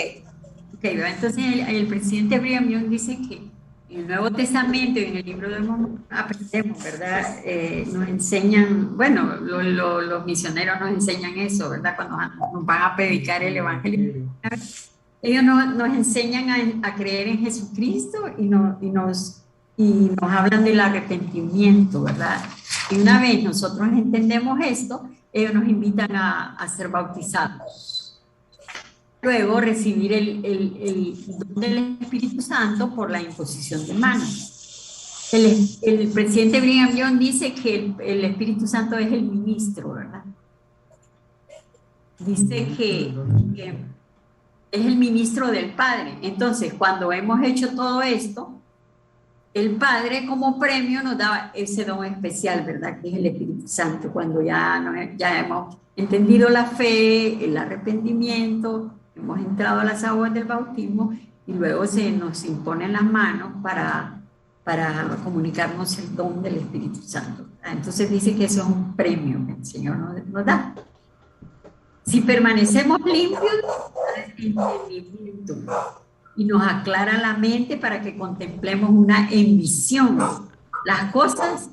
Entonces el presidente Brigham Young dice que en el Nuevo Testamento y en el libro de Mormón aprendemos, ¿verdad? Nos enseñan, bueno, los misioneros nos enseñan eso, ¿verdad? Cuando nos van a predicar el Evangelio. Ellos nos enseñan a creer en Jesucristo y nos hablan del arrepentimiento, ¿verdad? Y una vez nosotros entendemos esto, ellos nos invitan a ser bautizados. Luego recibir el don del Espíritu Santo por la imposición de manos. El presidente Brigham Young dice que el Espíritu Santo es el ministro, ¿verdad? Dice que es el ministro del Padre. Entonces, cuando hemos hecho todo esto, el Padre como premio nos da ese don especial, ¿verdad? Que es el Espíritu Santo, cuando ya hemos entendido la fe, el arrepentimiento, hemos entrado a las aguas del bautismo y luego se nos imponen las manos para comunicarnos el don del Espíritu Santo. Entonces dice que eso es un premio que el Señor nos da. Si permanecemos limpios, entendimiento y nos aclara la mente para que contemplemos una en visión las cosas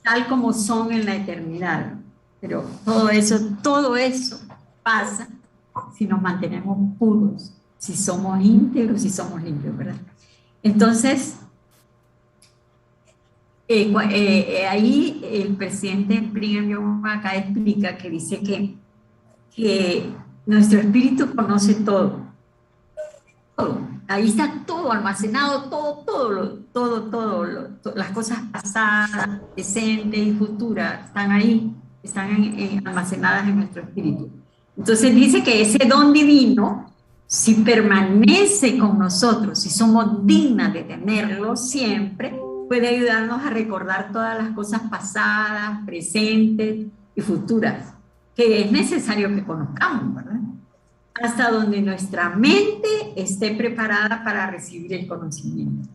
tal como son en la eternidad. Pero todo eso pasa si nos mantenemos puros, si somos íntegros, si somos limpios, ¿verdad? Entonces, ahí el presidente Brigham Young acá explica que dice que nuestro espíritu conoce todo. Ahí está todo almacenado, todo, las cosas pasadas, presentes y futuras están ahí, están almacenadas en nuestro espíritu. Entonces dice que ese don divino, si permanece con nosotros, si somos dignas de tenerlo siempre, puede ayudarnos a recordar todas las cosas pasadas, presentes y futuras, que es necesario que conozcamos, ¿verdad? Hasta donde nuestra mente esté preparada para recibir el conocimiento.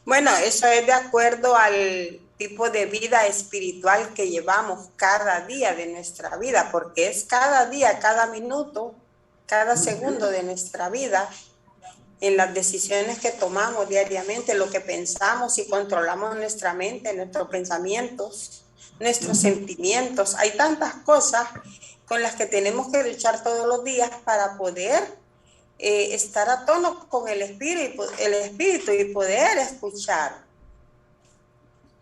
Bueno, eso es de acuerdo al tipo de vida espiritual que llevamos cada día de nuestra vida, porque es cada día, cada minuto, cada segundo de nuestra vida, en las decisiones que tomamos diariamente, lo que pensamos y controlamos nuestra mente, nuestros pensamientos, nuestros sentimientos. Hay tantas cosas con las que tenemos que luchar todos los días para poder estar a tono con el espíritu y poder escuchar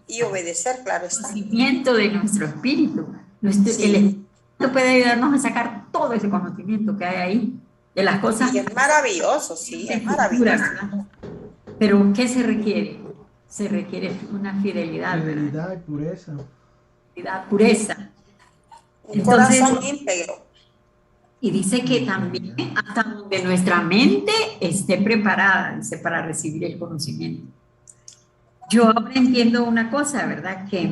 y obedecer, claro está. El conocimiento de nuestro espíritu. El espíritu puede ayudarnos a sacar todo ese conocimiento que hay ahí de las cosas. Y es maravilloso, sí, es maravilloso. Pero ¿qué se requiere? Se requiere una fidelidad, fidelidad y pureza. Pureza. Un corazón íntegro. Y dice que también hasta donde nuestra mente esté preparada, dice, para recibir el conocimiento. Yo ahora entiendo una cosa, ¿verdad? Que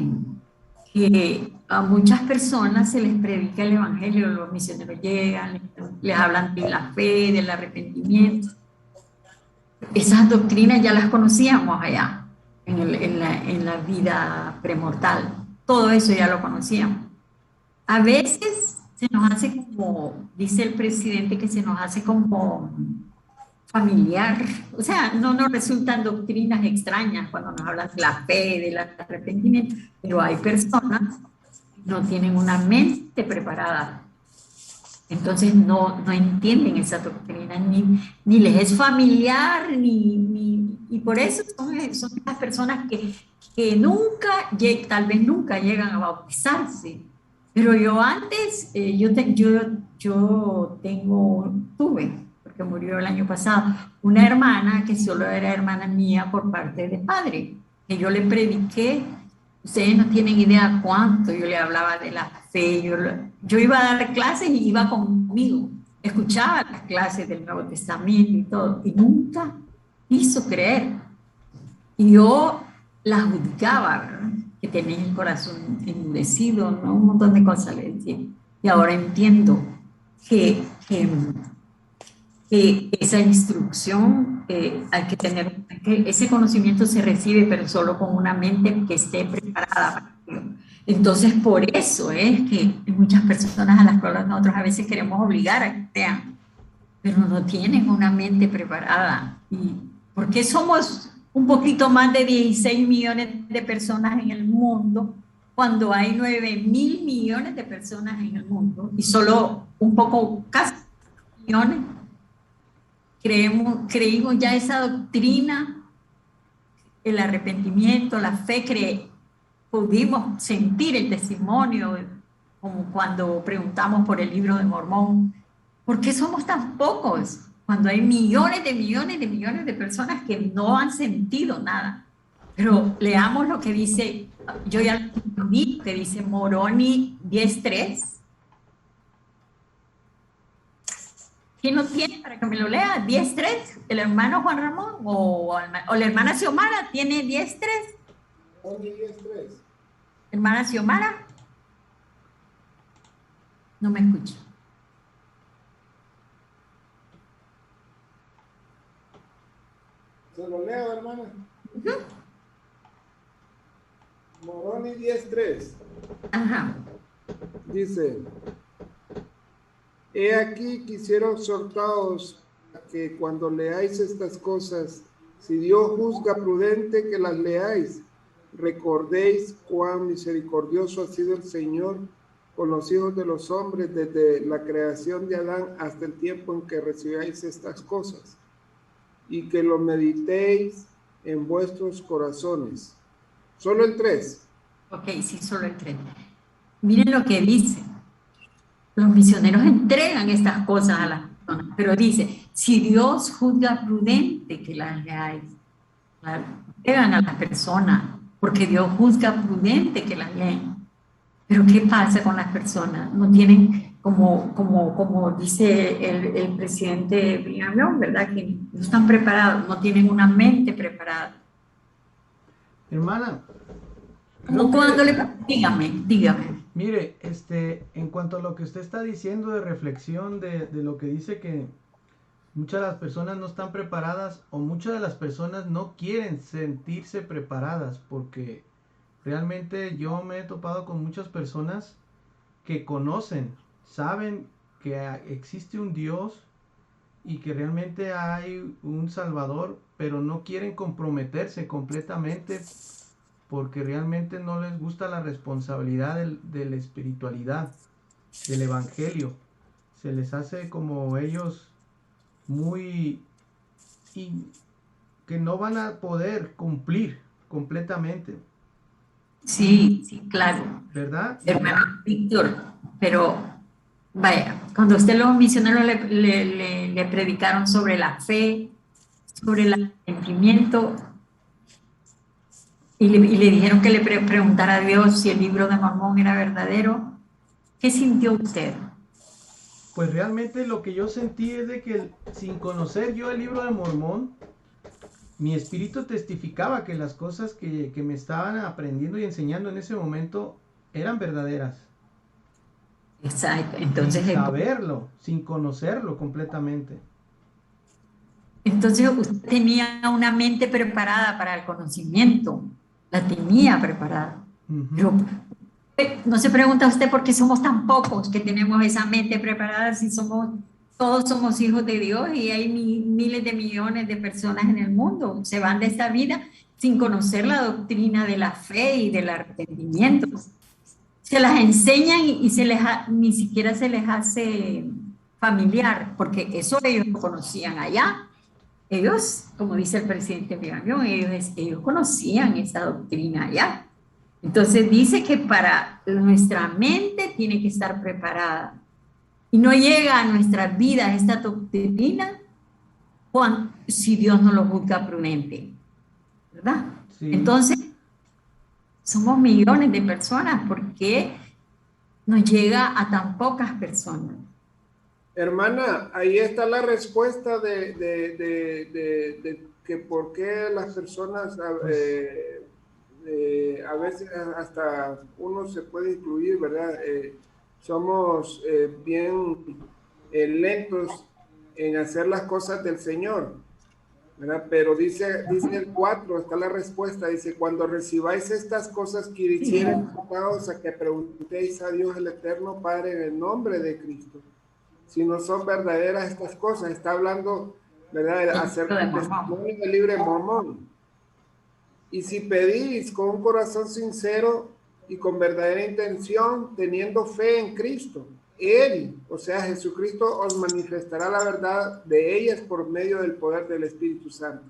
a muchas personas se les predica el evangelio, los misioneros llegan, les hablan de la fe, del arrepentimiento. Esas doctrinas ya las conocíamos allá, en la vida premortal. Todo eso ya lo conocíamos. A veces se nos hace como, dice el presidente, que se nos hace como familiar. O sea, no nos resultan doctrinas extrañas cuando nos hablan de la fe, del arrepentimiento, pero hay personas que no tienen una mente preparada Entonces no entienden esa doctrina, ni les es familiar, y por eso son las personas que nunca, tal vez nunca llegan a bautizarse. Pero yo antes, tuve, porque murió el año pasado, una hermana que solo era hermana mía por parte de padre, que yo le prediqué. Ustedes no tienen idea cuánto yo le hablaba de la fe. Yo iba a dar clases y iba conmigo. Escuchaba las clases del Nuevo Testamento y todo. Y nunca quiso creer. Y yo la juzgaba, ¿verdad? Que tenía el corazón endurecido, ¿no? Un montón de cosas le decía. Y ahora entiendo que esa instrucción hay que tener, que ese conocimiento se recibe, pero solo con una mente que esté preparada para ello. Entonces, por eso es que hay muchas personas a las cuales nosotros a veces queremos obligar a que sean, pero no tienen una mente preparada. ¿Y por qué somos un poquito más de 16 millones de personas en el mundo cuando hay 9.000 millones de personas en el mundo y solo un poco, casi millones? Creímos ya esa doctrina, el arrepentimiento, la fe, pudimos sentir el testimonio, como cuando preguntamos por el libro de Mormón. ¿Por qué somos tan pocos? Cuando hay millones de personas que no han sentido nada. Pero leamos lo que dice, yo ya lo vi, que dice Moroni 10.3. ¿Quién lo tiene para que me lo lea? 10.3, el hermano Juan Ramón o la hermana Xiomara tiene 10.3. Moroni 10.3. Hermana Xiomara. No me escucha. ¿Se lo leo, hermana? Moroni 10.3. Ajá. Dice: he aquí quisiera exhortaros a que cuando leáis estas cosas, si Dios juzga prudente que las leáis, recordéis cuán misericordioso ha sido el Señor con los hijos de los hombres desde la creación de Adán hasta el tiempo en que recibáis estas cosas, y que lo meditéis en vuestros corazones. Solo el 3. Ok, sí, solo el 3. Miren lo que dice. Los misioneros entregan estas cosas a las personas, pero dice, si Dios juzga prudente que las leáis, claro, entregan a las personas, porque Dios juzga prudente que las leen. Pero ¿qué pasa con las personas? No tienen, como dice el presidente Brigham Young, ¿verdad? Que no están preparados, no tienen una mente preparada. Hermana. Como cuando dígame. Mire, en cuanto a lo que usted está diciendo de reflexión, de lo que dice que muchas de las personas no están preparadas o muchas de las personas no quieren sentirse preparadas, porque realmente yo me he topado con muchas personas que saben que existe un Dios y que realmente hay un Salvador, pero no quieren comprometerse completamente porque realmente no les gusta la responsabilidad de la espiritualidad, del evangelio. Se les hace como ellos que no van a poder cumplir completamente. Sí, claro. ¿Verdad? Hermano Víctor, pero vaya, cuando usted los misioneros le predicaron sobre la fe, sobre el arrepentimiento, y le dijeron que le preguntara a Dios si el libro de Mormón era verdadero, ¿qué sintió usted? Pues realmente lo que yo sentí es de que sin conocer yo el libro de Mormón, mi espíritu testificaba que las cosas que me estaban aprendiendo y enseñando en ese momento eran verdaderas. Exacto, entonces... Sin saberlo, sin conocerlo completamente. Entonces usted tenía una mente preparada para el conocimiento, la tenía preparada. Pero no se pregunta usted por qué somos tan pocos que tenemos esa mente preparada si todos somos hijos de Dios y hay miles de millones de personas en el mundo. Se van de esta vida sin conocer la doctrina de la fe y del arrepentimiento. se las enseñan y ni siquiera se les hace familiar, porque eso ellos no conocían allá. Ellos, como dice el presidente Brigham, ellos conocían esa doctrina allá. Entonces dice que para nuestra mente tiene que estar preparada. Y no llega a nuestras vidas esta doctrina si Dios no lo juzga prudente, ¿verdad? Sí. Entonces, somos millones de personas. ¿Por qué nos llega a tan pocas personas? Hermana, ahí está la respuesta de que por qué las personas a veces hasta uno se puede incluir, ¿verdad? Somos bien lentos en hacer las cosas del Señor, ¿verdad? Pero dice el 4, está la respuesta, dice, cuando recibáis estas cosas que hicieron causa que preguntéis a Dios el Eterno Padre en el nombre de Cristo. Si no son verdaderas estas cosas, está hablando, ¿verdad?, acerca del testimonio del libro de Mormón. Y si pedís con un corazón sincero y con verdadera intención, teniendo fe en Cristo, Él, o sea, Jesucristo, os manifestará la verdad de ellas por medio del poder del Espíritu Santo,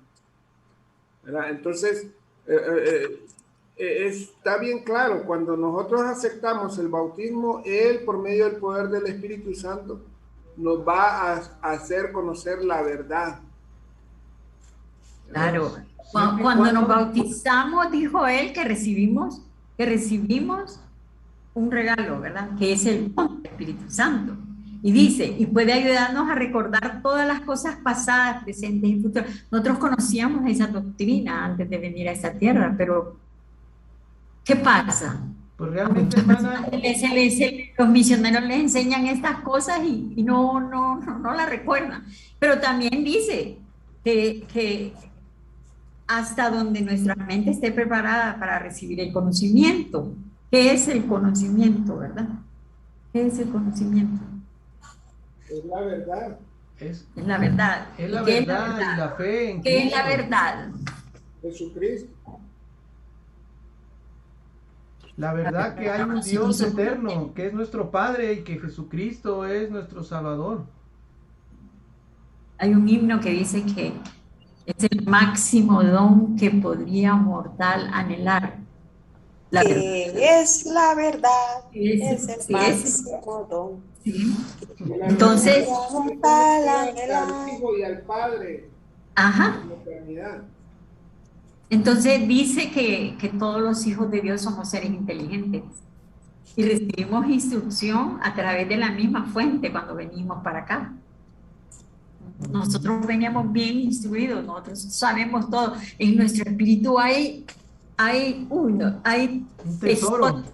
¿verdad? Entonces, está bien claro, cuando nosotros aceptamos el bautismo, Él, por medio del poder del Espíritu Santo, nos va a hacer conocer la verdad. Claro. Cuando nos bautizamos, dijo él que recibimos un regalo, ¿verdad? Que es el Espíritu Santo. Y dice, y puede ayudarnos a recordar todas las cosas pasadas, presentes y futuras. Nosotros conocíamos esa doctrina antes de venir a esta tierra, pero ¿qué pasa? Pues realmente, hermana, los misioneros les enseñan estas cosas y no las recuerdan. Pero también dice que hasta donde nuestra mente esté preparada para recibir el conocimiento. ¿Qué es el conocimiento, verdad? ¿Qué es el conocimiento? Es la verdad. Es la verdad. Es la verdad y la fe en ¿Qué es la verdad? Jesucristo. La verdad que hay un Dios eterno, que es nuestro Padre y que Jesucristo es nuestro Salvador. Hay un himno que dice que es el máximo don que podría mortal anhelar. Es la verdad, es el máximo don. Sí. Entonces, al Hijo y al Padre. Ajá. En la eternidad. Entonces dice que todos los hijos de Dios somos seres inteligentes y recibimos instrucción a través de la misma fuente cuando venimos para acá. Nosotros veníamos bien instruidos, nosotros sabemos todo. En nuestro espíritu hay un tesoro,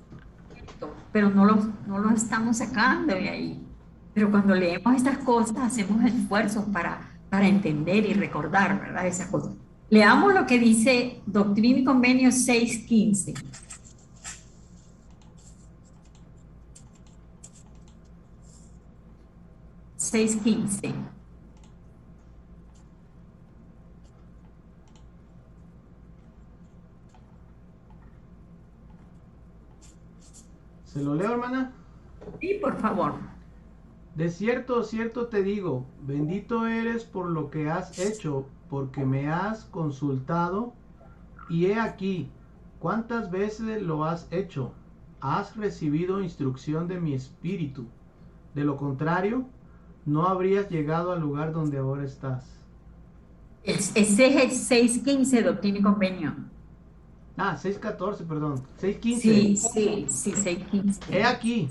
pero no lo estamos sacando de ahí. Pero cuando leemos estas cosas hacemos esfuerzos para entender y recordar, ¿verdad? Esas cosas. Leamos lo que dice Doctrina y Convenio 6.15. ¿Se lo leo, hermana? Sí, por favor. De cierto, cierto te digo, bendito eres por lo que has hecho, porque me has consultado, y he aquí, ¿cuántas veces lo has hecho? Has recibido instrucción de mi espíritu. De lo contrario, no habrías llegado al lugar donde ahora estás. Ese es el 6.15, Doctrina y Convenio. 6.14, perdón. 6.15. Sí, 6.15. He aquí,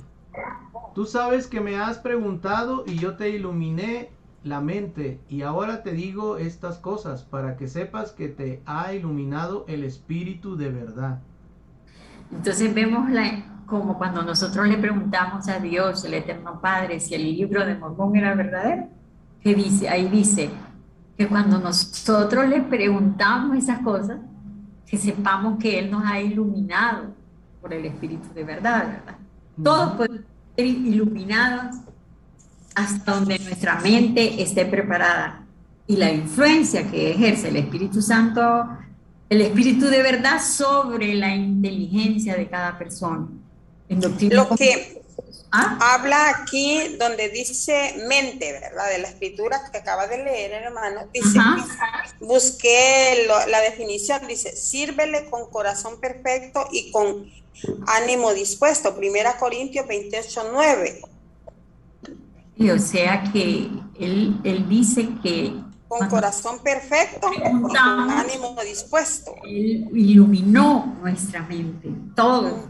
tú sabes que me has preguntado y yo te iluminé la mente, y ahora te digo estas cosas para que sepas que te ha iluminado el Espíritu de verdad. Entonces vemos como cuando nosotros le preguntamos a Dios, el Eterno Padre, si el libro de Mormón era verdadero, que dice, ahí dice que cuando nosotros le preguntamos esas cosas, que sepamos que Él nos ha iluminado por el Espíritu de verdad, ¿verdad? Todos podemos ser iluminados hasta donde nuestra mente esté preparada. Y la influencia que ejerce el Espíritu Santo, el Espíritu de verdad sobre la inteligencia de cada persona. En doctrina Lo que ¿Ah? habla aquí donde dice mente, ¿verdad? De la escritura que acaba de leer, hermano, dice, busqué la definición, dice, sírvele con corazón perfecto y con ánimo dispuesto. 1 Corintios 28:9. Y o sea que él dice que Con corazón perfecto y con ánimo dispuesto. Él iluminó nuestra mente, todos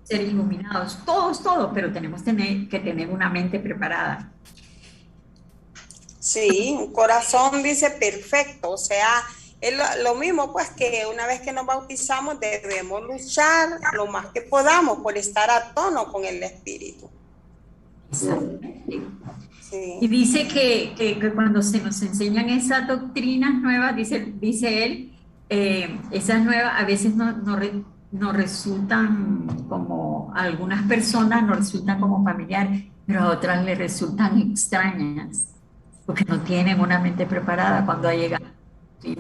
ser iluminados, todos, pero tenemos que tener una mente preparada. Sí, un corazón dice perfecto, o sea, es lo mismo pues que una vez que nos bautizamos debemos luchar lo más que podamos por estar a tono con el Espíritu. Exactamente. Sí. Y dice que cuando se nos enseñan esas doctrinas nuevas, dice él, esas nuevas a veces no resultan como, a algunas personas no resultan como familiares, pero a otras les resultan extrañas, porque no tienen una mente preparada cuando ha llegado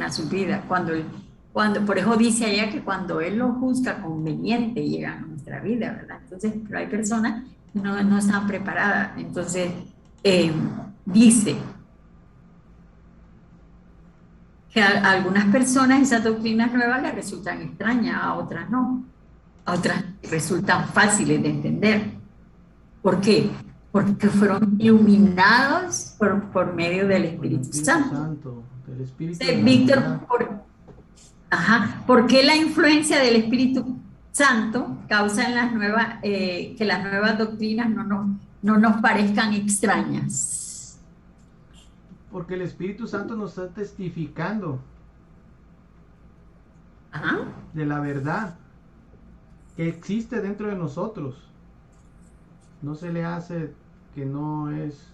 a su vida. Por eso dice allá que cuando Él lo juzga conveniente llega a nuestra vida, ¿verdad? Entonces, pero hay personas que no están preparadas. Entonces, dice que a algunas personas esas doctrinas nuevas les resultan extrañas, a otras no. A otras resultan fáciles de entender. ¿Por qué? Porque fueron iluminados por medio del Espíritu Santo. Del Espíritu Víctor, ¿por qué la influencia del Espíritu Santo causa en que las nuevas doctrinas no nos parezcan extrañas? Porque el Espíritu Santo nos está testificando de la verdad que existe dentro de nosotros. No se le hace que no es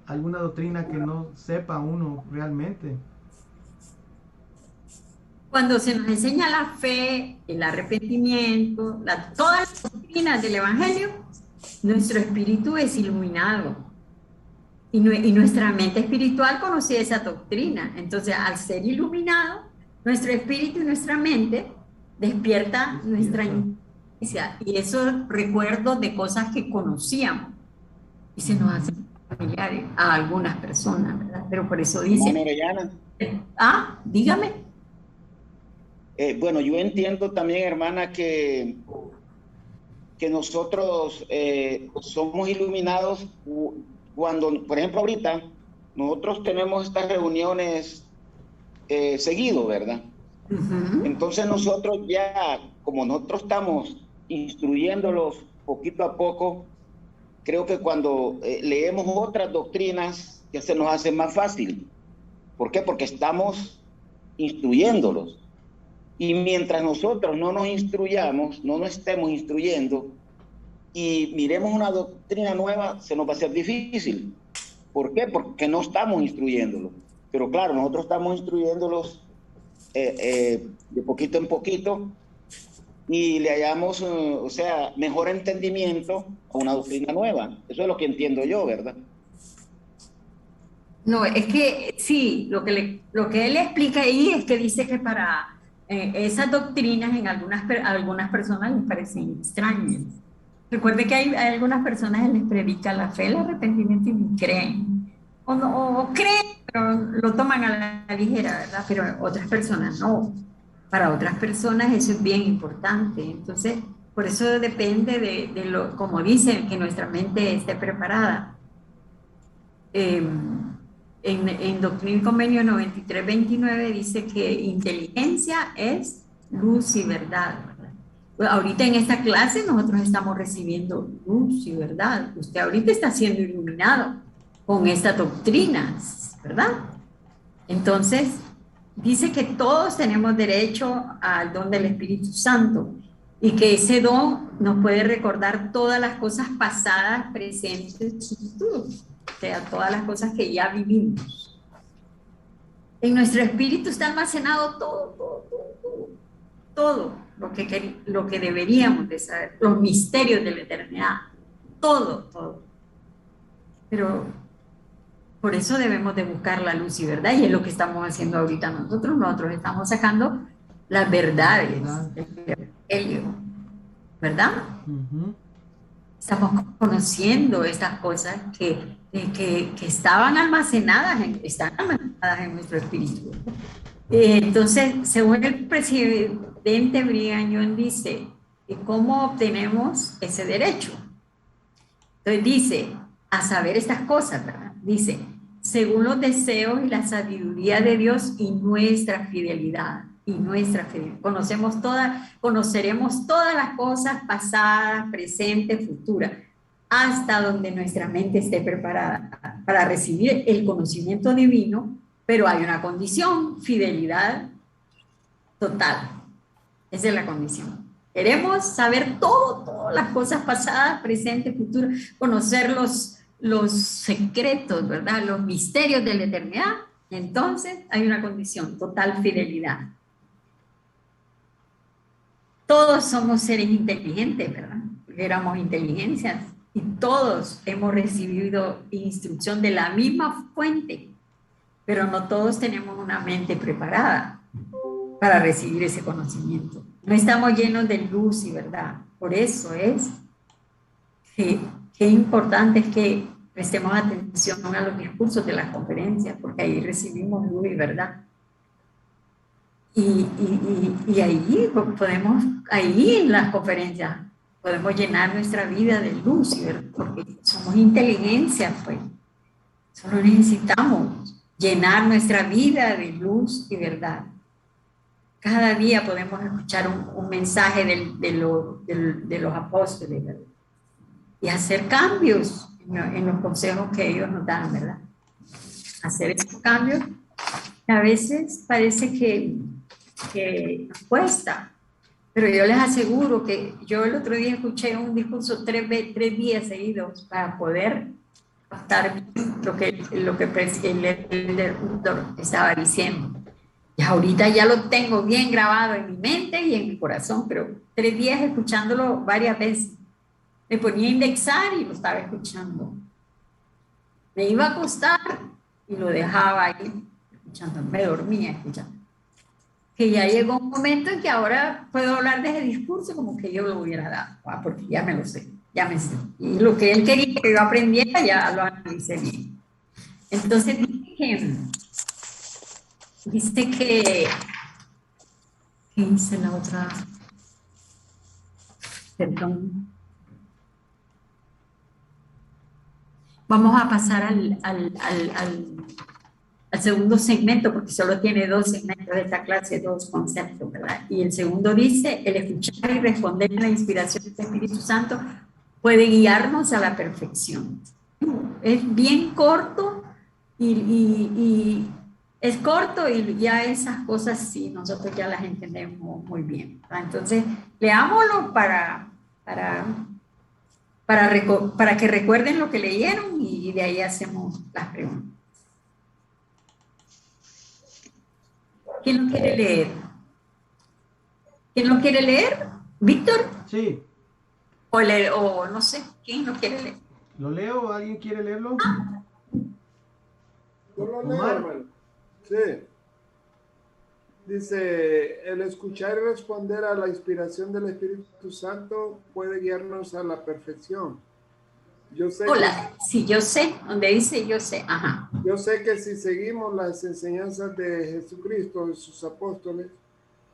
alguna doctrina que no sepa uno realmente. Cuando se nos enseña la fe, el arrepentimiento, todas las doctrinas del Evangelio, nuestro espíritu es iluminado. Y nuestra mente espiritual conocía esa doctrina. Entonces, al ser iluminado, nuestro espíritu y nuestra mente despierta nuestra inteligencia. Y esos recuerdos de cosas que conocíamos. Y se nos hacen familiares a algunas personas, ¿verdad? Pero por eso dice... Dígame. Bueno, yo entiendo también, hermana, que nosotros somos iluminados cuando, por ejemplo, ahorita nosotros tenemos estas reuniones seguido, ¿verdad? Entonces nosotros ya, como nosotros estamos instruyéndolos poquito a poco, creo que cuando leemos otras doctrinas ya se nos hace más fácil. ¿Por qué? Porque estamos instruyéndolos. Y mientras nosotros no nos instruyamos, no nos estemos instruyendo y miremos una doctrina nueva, se nos va a hacer difícil. ¿Por qué? Porque no estamos instruyéndolos. Pero claro, nosotros estamos instruyéndolos de poquito en poquito y le hallamos, mejor entendimiento a una doctrina nueva. Eso es lo que entiendo yo, ¿verdad? No, es que sí, lo que él explica ahí es que dice que para esas doctrinas en algunas personas les parecen extrañas. Recuerde que hay algunas personas que les predica la fe, el arrepentimiento y ni creen. O creen, pero lo toman a la ligera, ¿verdad? Pero otras personas no. Para otras personas eso es bien importante. Entonces, por eso depende de lo, como dicen, que nuestra mente esté preparada. En Doctrina y Convenio 93-29 dice que inteligencia es luz y verdad, ¿verdad? Pues ahorita en esta clase nosotros estamos recibiendo luz y verdad. Usted ahorita está siendo iluminado con estas doctrinas, ¿verdad? Entonces, dice que todos tenemos derecho al don del Espíritu Santo y que ese don nos puede recordar todas las cosas pasadas, presentes y futuras. O sea, todas las cosas que ya vivimos. En nuestro espíritu está almacenado todo lo que deberíamos de saber, los misterios de la eternidad, todo. Pero por eso debemos de buscar la luz y verdad, y es lo que estamos haciendo ahorita nosotros estamos sacando las verdades del Evangelio. ¿verdad? Estamos conociendo estas cosas que estaban están almacenadas en nuestro espíritu. Entonces, según el presidente Brigham Young dice, ¿cómo obtenemos ese derecho? Entonces dice, a saber estas cosas, ¿verdad? Dice, según los deseos y la sabiduría de Dios y nuestra fidelidad. Conoceremos todas las cosas pasadas, presentes, futuras, hasta donde nuestra mente esté preparada para recibir el conocimiento divino, pero hay una condición: fidelidad total. Esa es la condición. Queremos saber todas las cosas pasadas, presentes, futuras, conocer los secretos, ¿verdad? Los misterios de la eternidad. Entonces hay una condición: total fidelidad. Todos somos seres inteligentes, ¿verdad? Porque éramos inteligencias y todos hemos recibido instrucción de la misma fuente, pero no todos tenemos una mente preparada para recibir ese conocimiento. No estamos llenos de luz y verdad. Por eso es que importante es que prestemos atención a los discursos de las conferencias, porque ahí recibimos luz y verdad. Y ahí podemos, ahí en las conferencias, podemos llenar nuestra vida de luz, porque somos inteligencia, pues. Solo necesitamos llenar nuestra vida de luz y verdad. Cada día podemos escuchar un mensaje de los apóstoles, ¿verdad? Y hacer cambios en los consejos que ellos nos dan, ¿verdad? Hacer esos cambios a veces parece que nos cuesta, pero yo les aseguro que yo el otro día escuché un discurso 3 días seguidos para poder captar lo que el doctor estaba diciendo. Y ahorita ya lo tengo bien grabado en mi mente y en mi corazón, pero 3 días escuchándolo varias veces. Me ponía a indexar y lo estaba escuchando. Me iba a acostar y lo dejaba ahí escuchando. Me dormía escuchando. Que ya llegó un momento en que ahora puedo hablar de ese discurso como que yo lo hubiera dado, porque ya me lo sé, ya me sé. Y lo que él quería que yo aprendiera ya lo analicé bien. Entonces dice que ¿qué dice la otra? Perdón. Vamos a pasar al segundo segmento, porque solo tiene 2 segmentos de esta clase, 2 conceptos, ¿verdad? Y el segundo dice, el escuchar y responder a la inspiración del Espíritu Santo puede guiarnos a la perfección. Es bien corto y es corto y ya esas cosas sí, nosotros ya las entendemos muy bien, ¿verdad? Entonces, leámoslo para que recuerden lo que leyeron y de ahí hacemos las preguntas. ¿Quién lo quiere leer? ¿Quién lo quiere leer? ¿Víctor? Sí. O no sé, ¿quién lo quiere leer? ¿Lo leo? ¿Alguien quiere leerlo? Yo lo leo, hermano. Sí. Dice, el escuchar y responder a la inspiración del Espíritu Santo puede guiarnos a la perfección. Yo sé sí, yo sé, donde dice yo sé, ajá. Yo sé que si seguimos las enseñanzas de Jesucristo, de sus apóstoles,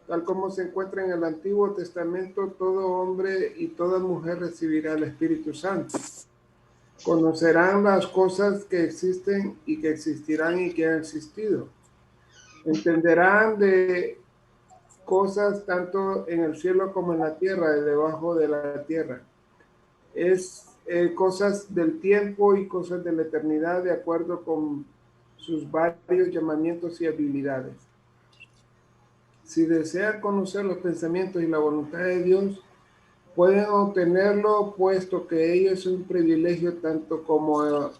tal como se encuentra en el Antiguo Testamento, todo hombre y toda mujer recibirá el Espíritu Santo. Conocerán las cosas que existen y que existirán y que han existido. Entenderán de cosas tanto en el cielo como en la tierra y debajo de la tierra. Cosas del tiempo y cosas de la eternidad de acuerdo con sus varios llamamientos y habilidades. Si desean conocer los pensamientos y la voluntad de Dios, pueden obtenerlo, puesto que ello es un privilegio tanto como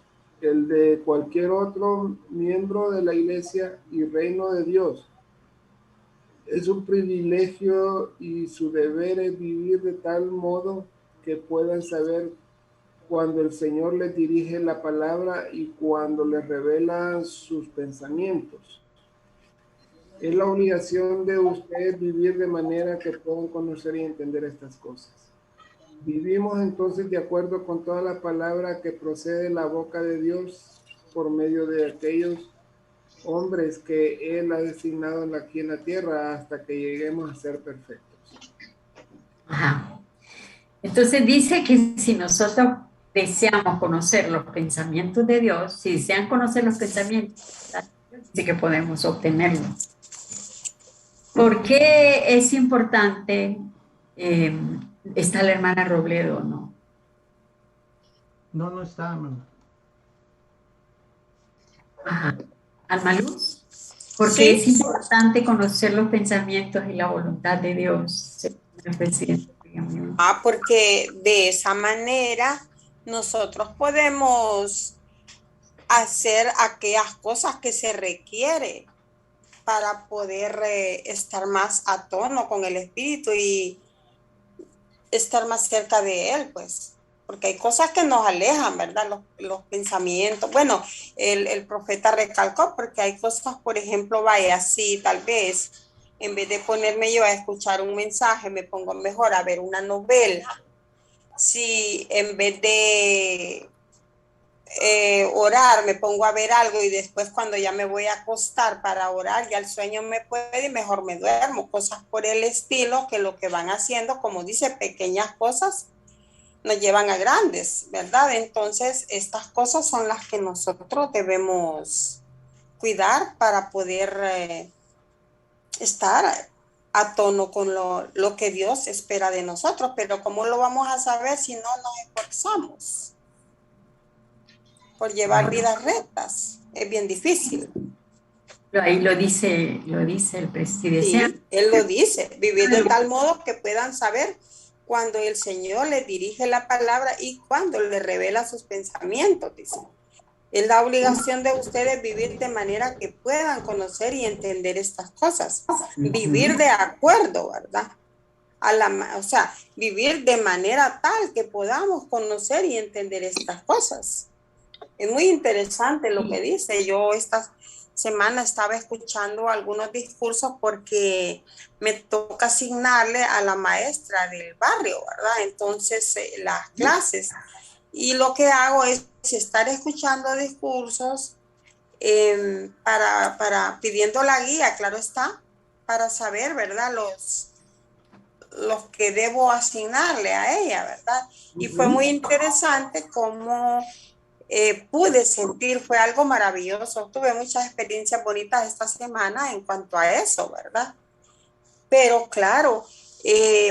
el de cualquier otro miembro de la Iglesia y reino de Dios. Es un privilegio y su deber es vivir de tal modo que puedan saber cuando el Señor les dirige la palabra y cuando les revela sus pensamientos. Es la obligación de ustedes vivir de manera que puedan conocer y entender estas cosas. Vivimos entonces de acuerdo con toda la palabra que procede de la boca de Dios por medio de aquellos hombres que Él ha designado aquí en la tierra hasta que lleguemos a ser perfectos. Ajá. Entonces dice que si nosotros deseamos conocer los pensamientos de Dios, si desean conocer los pensamientos, dice que podemos obtenerlos. ¿Por qué es importante? ¿Está la hermana Robledo o no? No, no está, hermano. Ajá. Alma Luz. Porque Sí. es importante conocer los pensamientos y la voluntad de Dios, según el presidente. Porque de esa manera nosotros podemos hacer aquellas cosas que se requiere para poder estar más a tono con el Espíritu y estar más cerca de Él, pues. Porque hay cosas que nos alejan, ¿verdad? Los pensamientos. Bueno, el profeta recalcó, porque hay cosas, por ejemplo, vaya, así tal vez, en vez de ponerme yo a escuchar un mensaje, me pongo mejor a ver una novela. Si en vez de orar me pongo a ver algo y después cuando ya me voy a acostar para orar, ya el sueño me puede y mejor me duermo. Cosas por el estilo que lo que van haciendo, como dice, pequeñas cosas nos llevan a grandes, ¿verdad? Entonces, estas cosas son las que nosotros debemos cuidar para poder estar a tono con lo que Dios espera de nosotros. Pero ¿cómo lo vamos a saber si no nos esforzamos por llevar vidas rectas? Es bien difícil. Ahí lo dice el presidente. Sí, él lo dice, vivir de tal modo que puedan saber cuando el Señor les dirige la palabra y cuando le revela sus pensamientos, dice. Es la obligación de ustedes vivir de manera que puedan conocer y entender estas cosas. Vivir de acuerdo, ¿verdad? O sea, vivir de manera tal que podamos conocer y entender estas cosas. Es muy interesante lo que dice. Yo esta semana estaba escuchando algunos discursos porque me toca asignarle a la maestra del barrio, ¿verdad? Entonces, las clases. Y lo que hago es estar escuchando discursos para pidiendo la guía, claro está, para saber, ¿verdad? Los que debo asignarle a ella, ¿verdad? Y fue muy interesante cómo pude sentir, fue algo maravilloso. Tuve muchas experiencias bonitas esta semana en cuanto a eso, ¿verdad? Pero claro,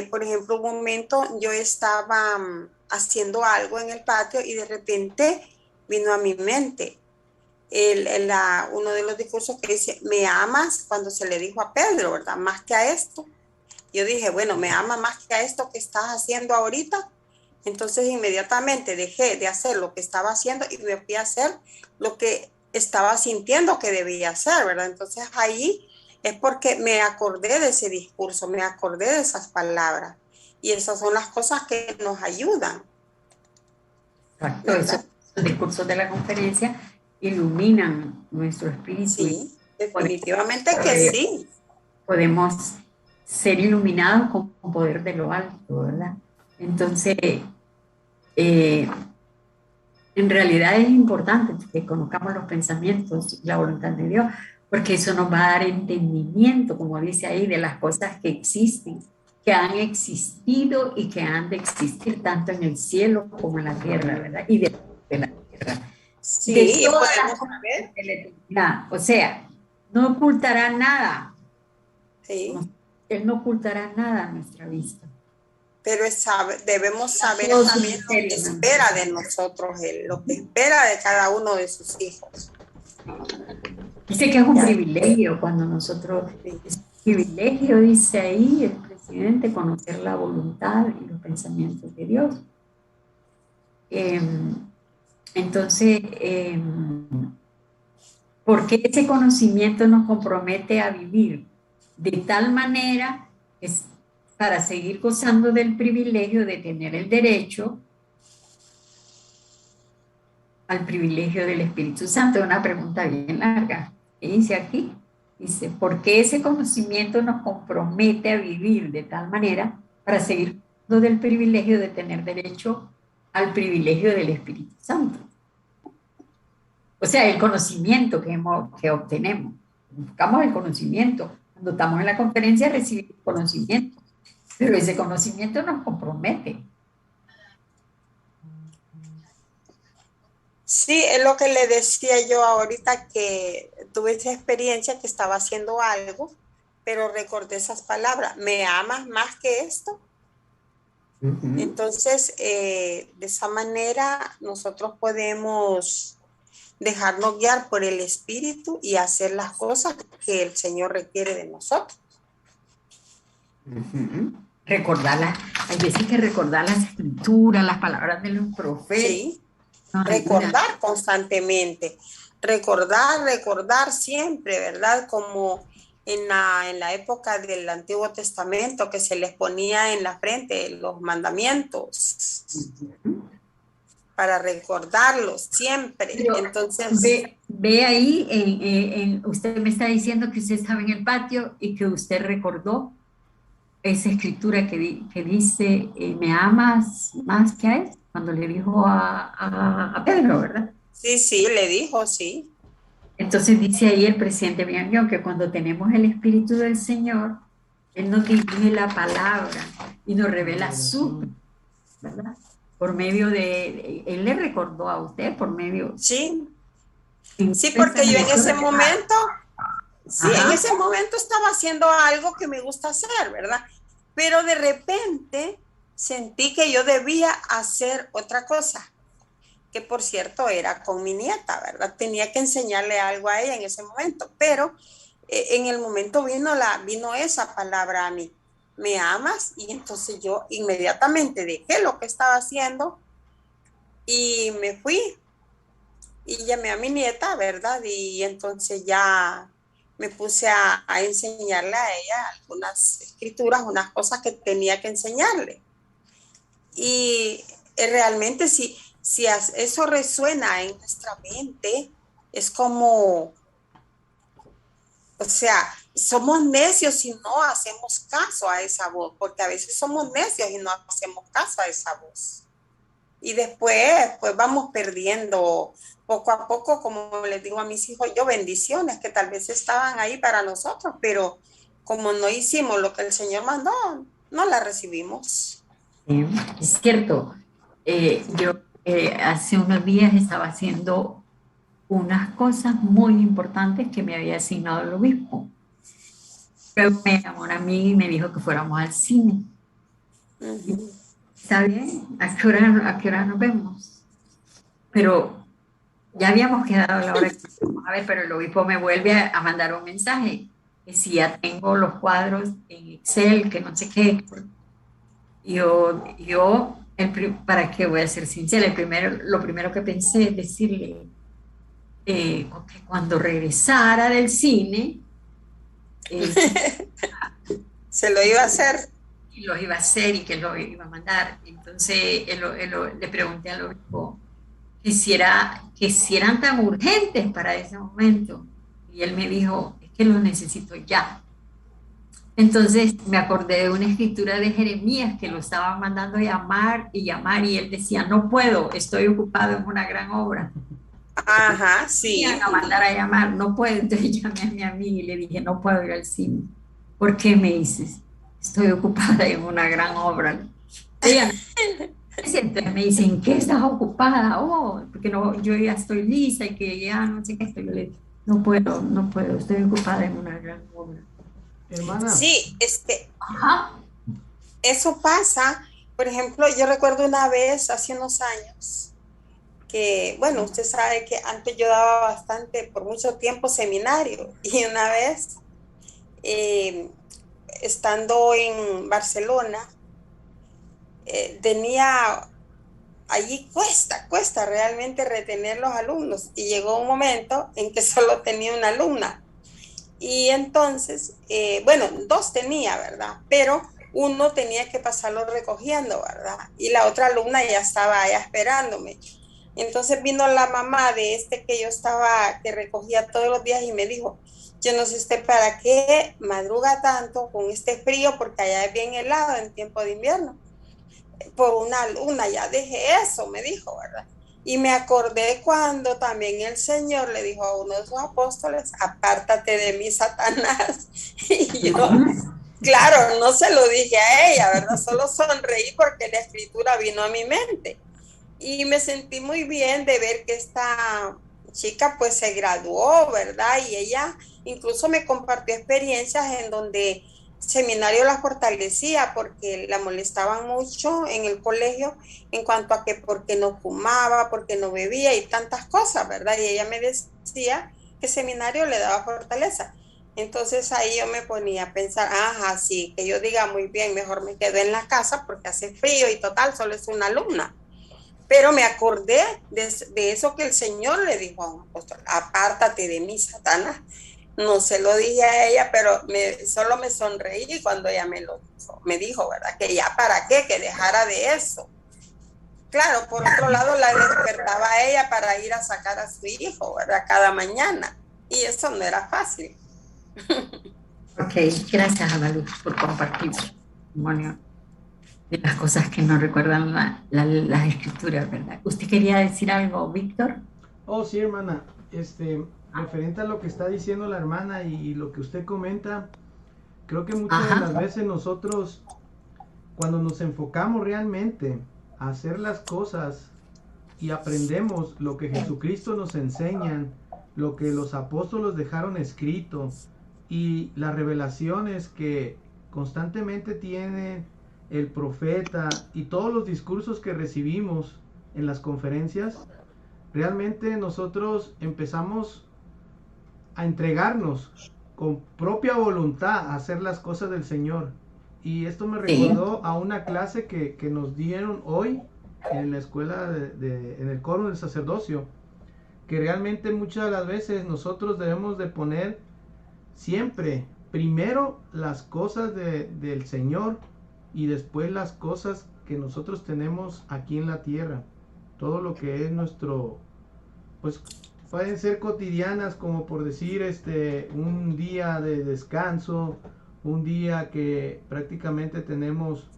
por ejemplo, un momento yo estaba haciendo algo en el patio y de repente vino a mi mente uno de los discursos que dice, ¿me amas? Cuando se le dijo a Pedro, ¿verdad? Más que a esto. Yo dije, bueno, ¿me ama más que a esto que estás haciendo ahorita? Entonces inmediatamente dejé de hacer lo que estaba haciendo y me fui a hacer lo que estaba sintiendo que debía hacer, ¿verdad? Entonces ahí es porque me acordé de ese discurso, me acordé de esas palabras. Y esas son las cosas que nos ayudan. Exacto, esos discursos de la conferencia iluminan nuestro espíritu. Sí, definitivamente que sí. Podemos ser iluminados con poder de lo alto, ¿verdad? Entonces, en realidad es importante que conozcamos los pensamientos y la voluntad de Dios, porque eso nos va a dar entendimiento, como dice ahí, de las cosas que existen, que han existido y que han de existir tanto en el cielo como en la tierra, ¿verdad? Y de la tierra. Sí, de todas podemos saber. de la eternidad. O sea, no ocultará nada. Sí. Él no ocultará nada a nuestra vista. Pero debemos saber también lo que espera de nosotros, lo que espera de cada uno de sus hijos. Dice que es un privilegio cuando nosotros, es un privilegio, dice ahí el presidente, conocer la voluntad y los pensamientos de Dios. Entonces, porque ese conocimiento nos compromete a vivir de tal manera que para seguir gozando del privilegio de tener el derecho al privilegio del Espíritu Santo. Una pregunta bien larga. ¿Qué dice aquí? Dice, ¿por qué ese conocimiento nos compromete a vivir de tal manera para seguir del privilegio de tener derecho al privilegio del Espíritu Santo. O sea, el conocimiento que obtenemos. Buscamos el conocimiento. Cuando estamos en la conferencia recibimos conocimiento, pero ese conocimiento nos compromete. Sí, es lo que le decía yo ahorita, que tuve esa experiencia que estaba haciendo algo, pero recordé esas palabras: ¿me amas más que esto? Entonces, de esa manera nosotros podemos dejarnos guiar por el Espíritu y hacer las cosas que el Señor requiere de nosotros. Recordarlas, hay veces que recordar las escrituras, las palabras de los profetas. Sí, recordar constantemente, recordar siempre, ¿verdad? Como en la época del Antiguo Testamento, que se les ponía en la frente los mandamientos para recordarlos siempre. Pero entonces ve ahí, usted me está diciendo que usted estaba en el patio y que usted recordó esa escritura que dice, ¿me amas más que a él? Cuando le dijo a Pedro, ¿verdad? Sí, le dijo, sí. Entonces dice ahí el presidente Bianchon que cuando tenemos el Espíritu del Señor, Él nos dirige la palabra y nos revela su, ¿verdad? Por medio Él le recordó a usted por medio... Sí, porque yo en ese momento, en ese momento estaba haciendo algo que me gusta hacer, ¿verdad? Pero de repente sentí que yo debía hacer otra cosa, que por cierto era con mi nieta, ¿verdad? Tenía que enseñarle algo a ella en ese momento, pero en el momento vino esa palabra a mí: ¿me amas? Y entonces yo inmediatamente dejé lo que estaba haciendo y me fui y llamé a mi nieta, ¿verdad? Y entonces ya me puse a enseñarle a ella algunas escrituras, unas cosas que tenía que enseñarle. Y realmente si eso resuena en nuestra mente, es como, o sea, somos necios si no hacemos caso a esa voz, porque a veces somos necios y no hacemos caso a esa voz. Y después, pues vamos perdiendo poco a poco, como les digo a mis hijos yo, bendiciones que tal vez estaban ahí para nosotros, pero como no hicimos lo que el Señor mandó, no las recibimos. Es cierto. Yo hace unos días estaba haciendo unas cosas muy importantes que me había asignado el obispo. Luego me llamó a mí y me dijo que fuéramos al cine. ¿Está bien? ¿A qué hora nos vemos? Pero ya habíamos quedado a la hora que vamos a ver, pero el obispo me vuelve a mandar un mensaje que si ya tengo los cuadros en Excel, que no sé qué. ¿Para qué voy a ser sincera? Lo primero que pensé es decirle que cuando regresara del cine se lo iba a hacer. Y lo iba a hacer y que lo iba a mandar. Entonces le pregunté al obispo que si eran tan urgentes para ese momento. Y él me dijo, es que los necesito ya. Entonces me acordé de una escritura de Jeremías que lo estaban mandando a llamar y él decía, no puedo, estoy ocupado en una gran obra. Ajá, sí. Me iban a mandar a llamar, no puedo. Entonces llamé a mi amiga y le dije, no puedo ir al cine. ¿Por qué? Me dices, estoy ocupada en una gran obra. Entonces me dicen, ¿en qué estás ocupada? Oh, porque no, yo ya estoy lista y que ya no sé qué estoy. Yo le digo, no puedo, estoy ocupada en una gran obra. Hermana. Sí, eso pasa. Por ejemplo, yo recuerdo una vez, hace unos años, que, bueno, usted sabe que antes yo daba bastante, por mucho tiempo, seminario. Y una vez, estando en Barcelona, tenía allí cuesta realmente retener los alumnos. Y llegó un momento en que solo tenía una alumna. Y entonces, bueno, dos tenía, ¿verdad? Pero uno tenía que pasarlo recogiendo, ¿verdad? Y la otra alumna ya estaba allá esperándome. Entonces vino la mamá de que recogía todos los días y me dijo, yo no sé usted para qué madruga tanto con este frío, porque allá es bien helado en tiempo de invierno. por una luna, ya dejé eso, me dijo, ¿verdad? Y me acordé cuando también el Señor le dijo a uno de sus apóstoles, apártate de mí, Satanás. Y yo, claro, no se lo dije a ella, ¿verdad? Solo sonreí porque la escritura vino a mi mente. Y me sentí muy bien de ver que esta chica pues se graduó, ¿verdad? Y ella incluso me compartió experiencias en donde seminario la fortalecía porque la molestaban mucho en el colegio en cuanto a que porque no fumaba, porque no bebía y tantas cosas, ¿verdad? Y ella me decía que seminario le daba fortaleza. Entonces ahí yo me ponía a pensar, ajá, sí, que yo diga muy bien, mejor me quedo en la casa porque hace frío y total, solo es una alumna. Pero me acordé de eso que el Señor le dijo a un apóstol, apártate de mí, Satanás. No se lo dije a ella, pero solo me sonreí cuando ella me dijo, ¿verdad? Que ya para qué, que dejara de eso. Claro, por otro lado la despertaba a ella para ir a sacar a su hijo, ¿verdad? Cada mañana. Y eso no era fácil. Ok, gracias Ana Luz por compartir su testimonio de las cosas que nos recuerdan las escrituras, ¿verdad? ¿Usted quería decir algo, Víctor? Oh, sí, hermana. Referente a lo que está diciendo la hermana y lo que usted comenta, creo que muchas de las veces nosotros, cuando nos enfocamos realmente a hacer las cosas y aprendemos lo que Jesucristo nos enseña, lo que los apóstoles dejaron escrito y las revelaciones que constantemente tiene el profeta y todos los discursos que recibimos en las conferencias, realmente nosotros empezamos a entregarnos con propia voluntad a hacer las cosas del Señor. Y esto me recordó a una clase que nos dieron hoy en la escuela, en el coro del sacerdocio, que realmente muchas de las veces nosotros debemos de poner siempre primero las cosas del Señor y después las cosas que nosotros tenemos aquí en la tierra. Todo lo que es nuestro, pues pueden ser cotidianas, como por decir un día de descanso, un día que prácticamente tenemos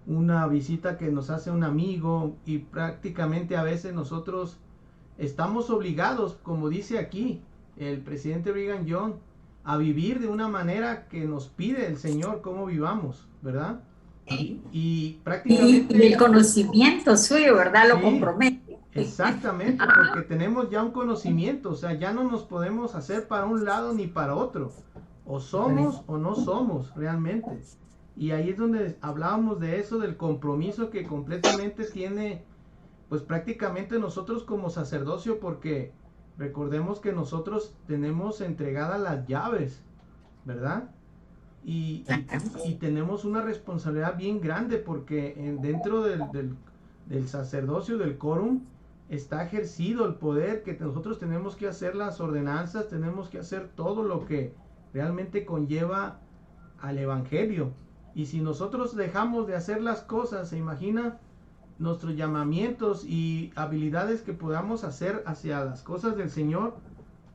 una visita que nos hace un amigo y prácticamente a veces nosotros estamos obligados, como dice aquí el presidente Brigham Young, a vivir de una manera que nos pide el Señor cómo vivamos, ¿verdad? Y prácticamente... Y el conocimiento suyo, ¿verdad? Lo compromete. Exactamente, porque tenemos ya un conocimiento, o sea, ya no nos podemos hacer para un lado ni para otro. O somos o no somos realmente. Y ahí es donde hablábamos de eso, del compromiso que completamente tiene, pues prácticamente nosotros como sacerdocio, porque recordemos que nosotros tenemos entregadas las llaves, ¿verdad? Y tenemos una responsabilidad bien grande porque dentro del sacerdocio, del quórum, está ejercido el poder que nosotros tenemos que hacer las ordenanzas, tenemos que hacer todo lo que realmente conlleva al evangelio. Y si nosotros dejamos de hacer las cosas, se imagina nuestros llamamientos y habilidades que podamos hacer hacia las cosas del Señor,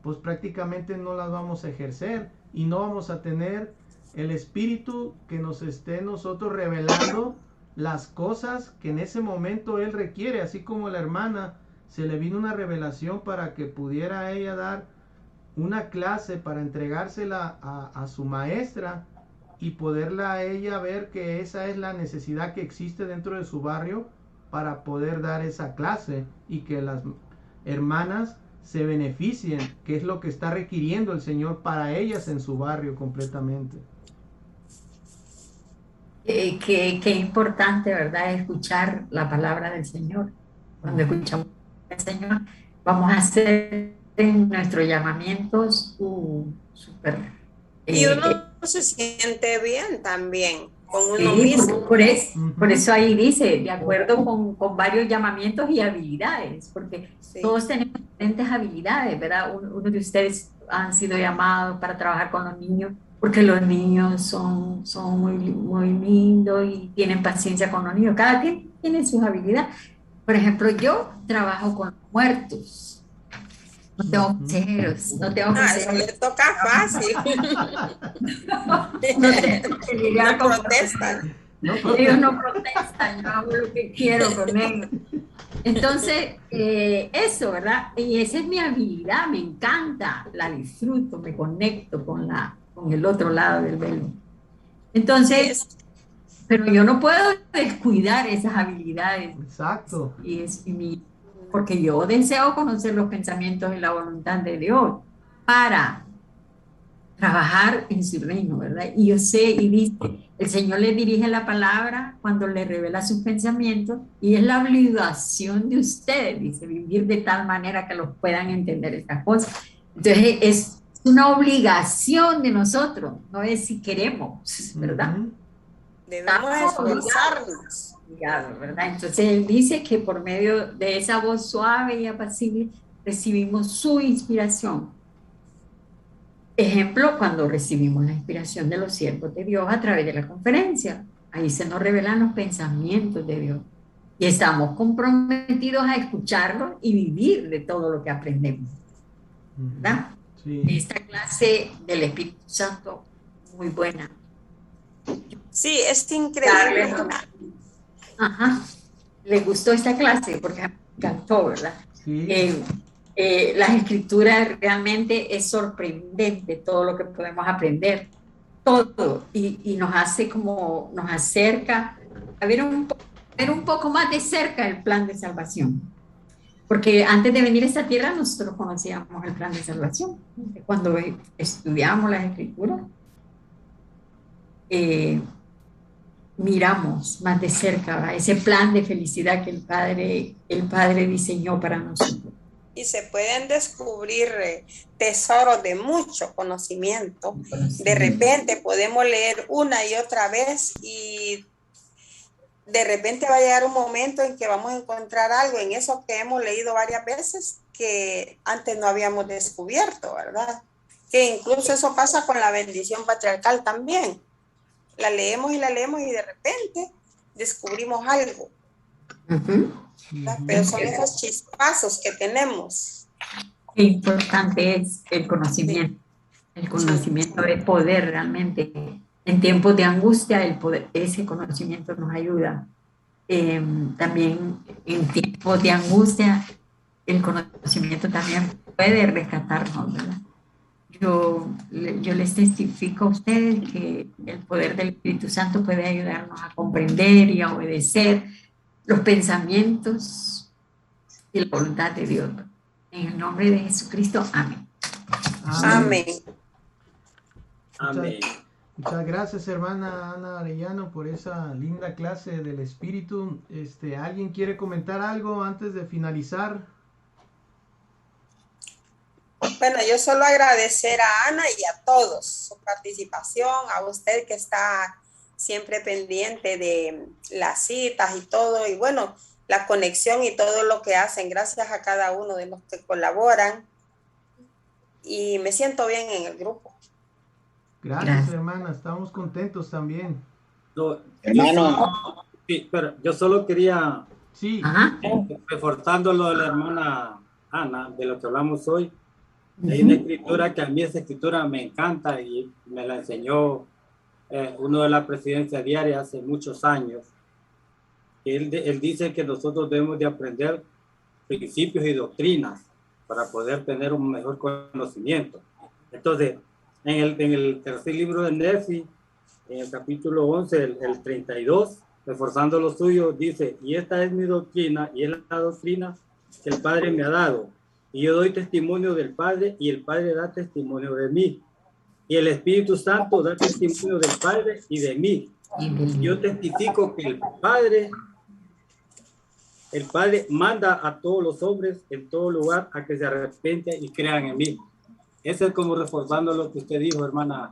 pues prácticamente no las vamos a ejercer y no vamos a tener el espíritu que nos esté nosotros revelando las cosas que en ese momento Él requiere, así como la hermana se le vino una revelación para que pudiera ella dar una clase para entregársela a su maestra y poderla a ella ver que esa es la necesidad que existe dentro de su barrio para poder dar esa clase y que las hermanas se beneficien, que es lo que está requiriendo el Señor para ellas en su barrio completamente. Qué importante, ¿verdad? Escuchar la palabra del Señor. Cuando escuchamos al Señor, vamos a hacer en nuestros llamamientos súper... y uno se siente bien también con uno mismo. Por eso ahí dice, de acuerdo con varios llamamientos y habilidades, porque todos tenemos diferentes habilidades, ¿verdad? Uno de ustedes han sido llamados para trabajar con los niños, porque los niños son muy lindos y tienen paciencia con los niños. Cada quien tiene sus habilidades. Por ejemplo, yo trabajo con muertos. No tengo consejeros, no tengo consejeros. Eso le toca fácil. No protestan. Ellos no protestan, yo hago lo que quiero con ellos. Entonces, eso, ¿verdad? Y esa es mi habilidad, me encanta, la disfruto, me conecto con el otro lado del velo. Entonces, pero yo no puedo descuidar esas habilidades. Exacto. Porque yo deseo conocer los pensamientos y la voluntad de Dios para trabajar en su reino, ¿verdad? Y yo sé, y dice, el Señor le dirige la palabra cuando le revela sus pensamientos, y es la obligación de ustedes, dice, vivir de tal manera que los puedan entender estas cosas. Entonces, es una obligación de nosotros, no es si queremos, ¿verdad? Debemos esforzarnos. ¿Verdad? Entonces, Él dice que por medio de esa voz suave y apacible recibimos su inspiración. Ejemplo, cuando recibimos la inspiración de los siervos de Dios a través de la conferencia. Ahí se nos revelan los pensamientos de Dios. Y estamos comprometidos a escucharlos y vivir de todo lo que aprendemos. ¿Verdad? Sí. Esta clase del Espíritu Santo, muy buena. Sí, es increíble. Ajá. ¿Les gustó esta clase? Porque me encantó, ¿verdad? Sí. Las escrituras realmente es sorprendente todo lo que podemos aprender, todo, y nos hace como, nos acerca a ver un poco más de cerca el plan de salvación, porque antes de venir a esta tierra nosotros conocíamos el plan de salvación, cuando estudiamos las escrituras, miramos más de cerca, ¿verdad? Ese plan de felicidad que el Padre diseñó para nosotros. Y se pueden descubrir tesoros de mucho conocimiento. De repente podemos leer una y otra vez y de repente va a llegar un momento en que vamos a encontrar algo en eso que hemos leído varias veces que antes no habíamos descubierto, ¿verdad? Que incluso eso pasa con la bendición patriarcal también. La leemos y de repente descubrimos algo. Pero son esos chispazos que tenemos. Qué importante es el conocimiento. Sí. El conocimiento es poder realmente. En tiempos de angustia, ese conocimiento nos ayuda. También en tiempos de angustia, el conocimiento también puede rescatarnos, ¿verdad? Yo les testifico a ustedes que el poder del Espíritu Santo puede ayudarnos a comprender y a obedecer los pensamientos y la voluntad de Dios. En el nombre de Jesucristo, amén. Amén. Amén. Muchas gracias, hermana Ana Arellano, por esa linda clase del Espíritu. ¿Alguien quiere comentar algo antes de finalizar? Bueno, yo solo agradecer a Ana y a todos su participación, a usted que está siempre pendiente de las citas y todo, y bueno, la conexión y todo lo que hacen. Gracias a cada uno de los que colaboran y me siento bien en el grupo. Gracias, hermana, estamos contentos también. Hermano. Sí, pero yo solo quería, sí, reforzando lo de la hermana Ana, de lo que hablamos hoy. Hay una escritura que a mí esa escritura me encanta y me la enseñó uno de la presidencia diaria hace muchos años. Él dice que nosotros debemos de aprender principios y doctrinas para poder tener un mejor conocimiento. Entonces, en el tercer libro de Nefi, en el capítulo 11, el 32, reforzando lo suyo, dice, y esta es mi doctrina, y es la doctrina que el Padre me ha dado. Y yo doy testimonio del Padre, y el Padre da testimonio de mí. Y el Espíritu Santo da testimonio del Padre y de mí. Yo testifico que el Padre manda a todos los hombres en todo lugar a que se arrepienten y crean en mí. Eso es como reforzando lo que usted dijo, hermana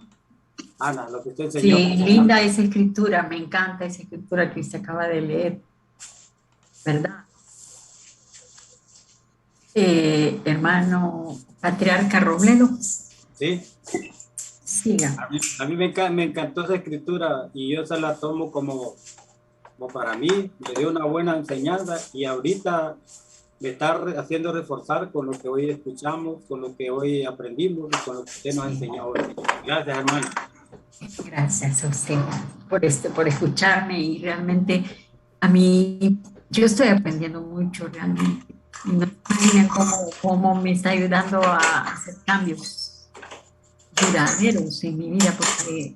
Ana, lo que usted enseñó. Sí, linda esa escritura, me encanta esa escritura que usted acaba de leer, ¿verdad? Hermano Patriarca Robledo. Sí. Siga. A mí me encantó esa escritura y yo se la tomo como para mí, me dio una buena enseñanza y ahorita me está haciendo reforzar con lo que hoy escuchamos, con lo que hoy aprendimos y con lo que usted nos ha enseñado hoy. Gracias, hermano. Gracias a usted por escucharme, y realmente a mí, yo estoy aprendiendo mucho realmente. Y no imaginan cómo me está ayudando a hacer cambios duraderos en mi vida, porque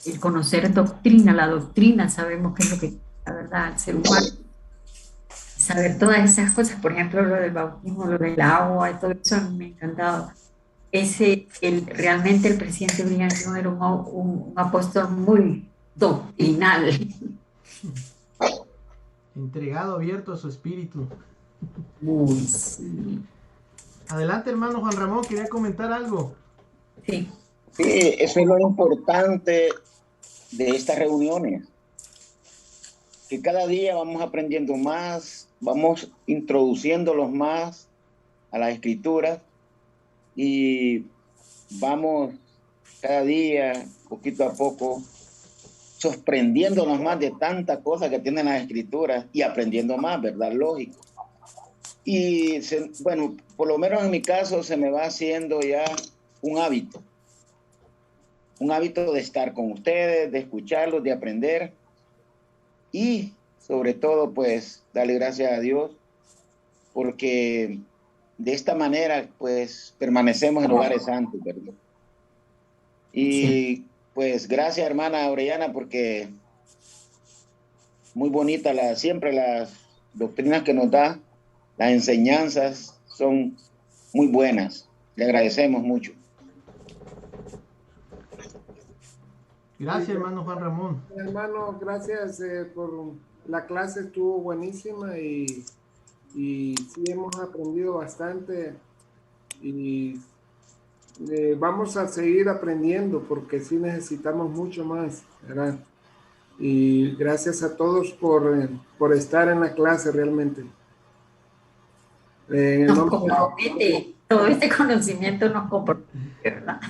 el conocer doctrina, la doctrina, sabemos qué es lo que, la verdad, el ser humano, saber todas esas cosas, por ejemplo, lo del bautismo, lo del agua, y todo eso me ha encantado. Realmente el presidente Brigham Young era un apóstol muy doctrinal. Entregado, abierto a su espíritu. Muy, sí. Adelante, hermano Juan Ramón, quería comentar algo. Sí. Sí, eso es lo importante de estas reuniones, que cada día vamos aprendiendo más, vamos introduciéndolos más a las escrituras y vamos cada día, poquito a poco, sorprendiéndonos más de tantas cosas que tienen las escrituras y aprendiendo más, ¿verdad? Lógico. Y bueno, por lo menos en mi caso se me va haciendo ya un hábito de estar con ustedes, de escucharlos, de aprender y sobre todo pues darle gracias a Dios porque de esta manera pues permanecemos en lugares santos, ¿verdad? Y pues gracias hermana Orellana porque muy bonita siempre las doctrinas que nos da, las enseñanzas son muy buenas, le agradecemos mucho. Gracias, hermano Juan Ramón. Hermano, gracias por la clase, estuvo buenísima y sí hemos aprendido bastante y vamos a seguir aprendiendo porque sí necesitamos mucho más, ¿verdad? Y gracias a todos por estar en la clase realmente. Nos compromete, todo este conocimiento nos compromete, ¿verdad?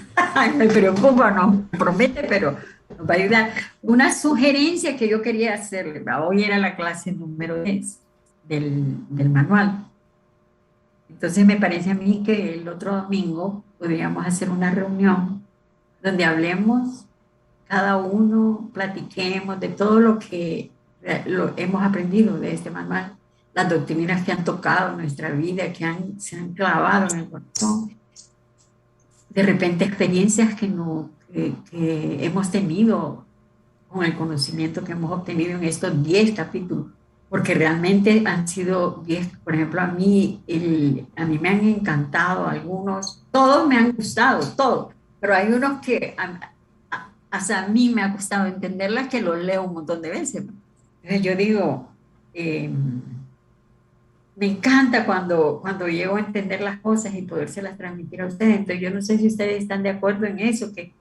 Me preocupa, nos compromete, pero nos va a ayudar. Una sugerencia que yo quería hacerle, hoy era la clase número 10 del manual. Entonces me parece a mí que el otro domingo podríamos hacer una reunión donde hablemos, cada uno platiquemos de todo lo que hemos aprendido de este manual, las doctrinas que han tocado nuestra vida, se han clavado en el corazón, de repente experiencias que hemos tenido con el conocimiento que hemos obtenido en estos 10 capítulos, porque realmente han sido 10, por ejemplo, a mí me han encantado algunos, todos me han gustado, todos, pero hay unos que hasta a mí me ha costado entenderlas, que los leo un montón de veces. Entonces yo digo, me encanta cuando llego a entender las cosas y podérselas transmitir a ustedes. Entonces yo no sé si ustedes están de acuerdo en eso, que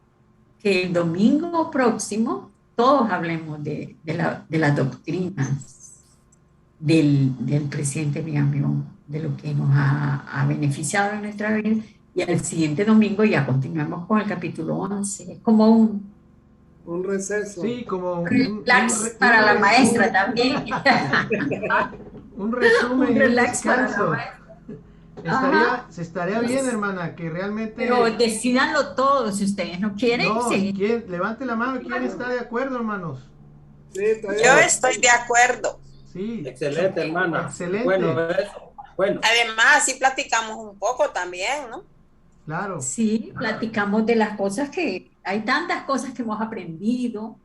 el domingo próximo todos hablemos de las doctrinas del presidente Brigham Young, de lo que nos ha beneficiado en nuestra vida, y al siguiente domingo ya continuamos con el capítulo 11. Es como un receso. Sí, como relax para la maestra también. Un resumen, un relax para la maestra. Estaría bien, hermana, que realmente... Pero decídanlo todos, si ustedes no quieren. No, sí. Levante la mano, ¿quién está de acuerdo, hermanos? Sí, yo estoy de acuerdo. Sí. Excelente, hermana. Excelente. Bueno. Además, así platicamos un poco también, ¿no? Claro. Sí, platicamos de las cosas hay tantas cosas que hemos aprendido.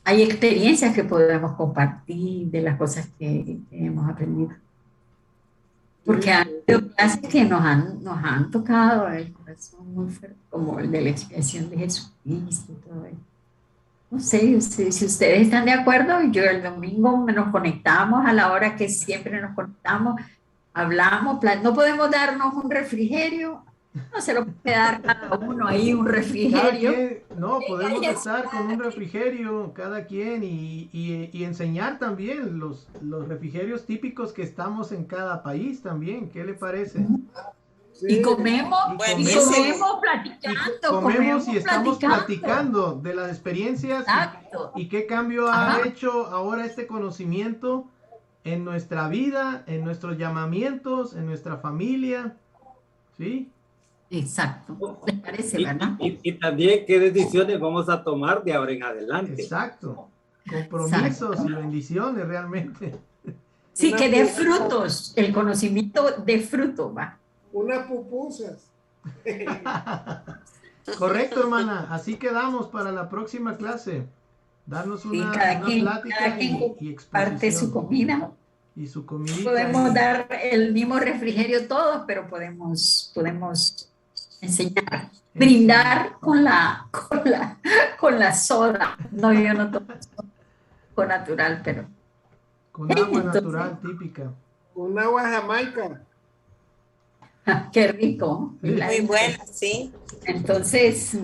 Hay experiencias que podemos compartir de las cosas que hemos aprendido. Porque han sido clases que nos han tocado el corazón muy fuerte, como el de la expiación de Jesucristo y todo eso. No sé, si ustedes están de acuerdo, yo el domingo nos conectamos a la hora que siempre nos conectamos, hablamos, no podemos darnos un refrigerio, no se lo puede dar cada uno ahí un refrigerio. No, podemos estar con un refrigerio cada quien y enseñar también los refrigerios típicos que estamos en cada país también. ¿Qué le parece? Sí. Y comemos platicando. Comemos y estamos platicando de las experiencias y qué cambio ha hecho ahora este conocimiento en nuestra vida, en nuestros llamamientos, en nuestra familia. ¿Sí? Exacto. ¿Les parece, verdad? Y también qué decisiones vamos a tomar de ahora en adelante. Exacto. Compromisos y bendiciones realmente. Sí, que dé frutos, el conocimiento de fruto, va. Unas pupusas. Correcto, hermana. Así quedamos para la próxima clase. Darnos una, Cada una quien plática y comparte su exposición. comida. Y su comidita. Podemos dar el mismo refrigerio todos, pero podemos enseñar, brindar con la soda. No, yo no tomo con natural, pero Con agua entonces, natural típica. Un agua jamaica. qué rico. Muy buena, sí. Entonces,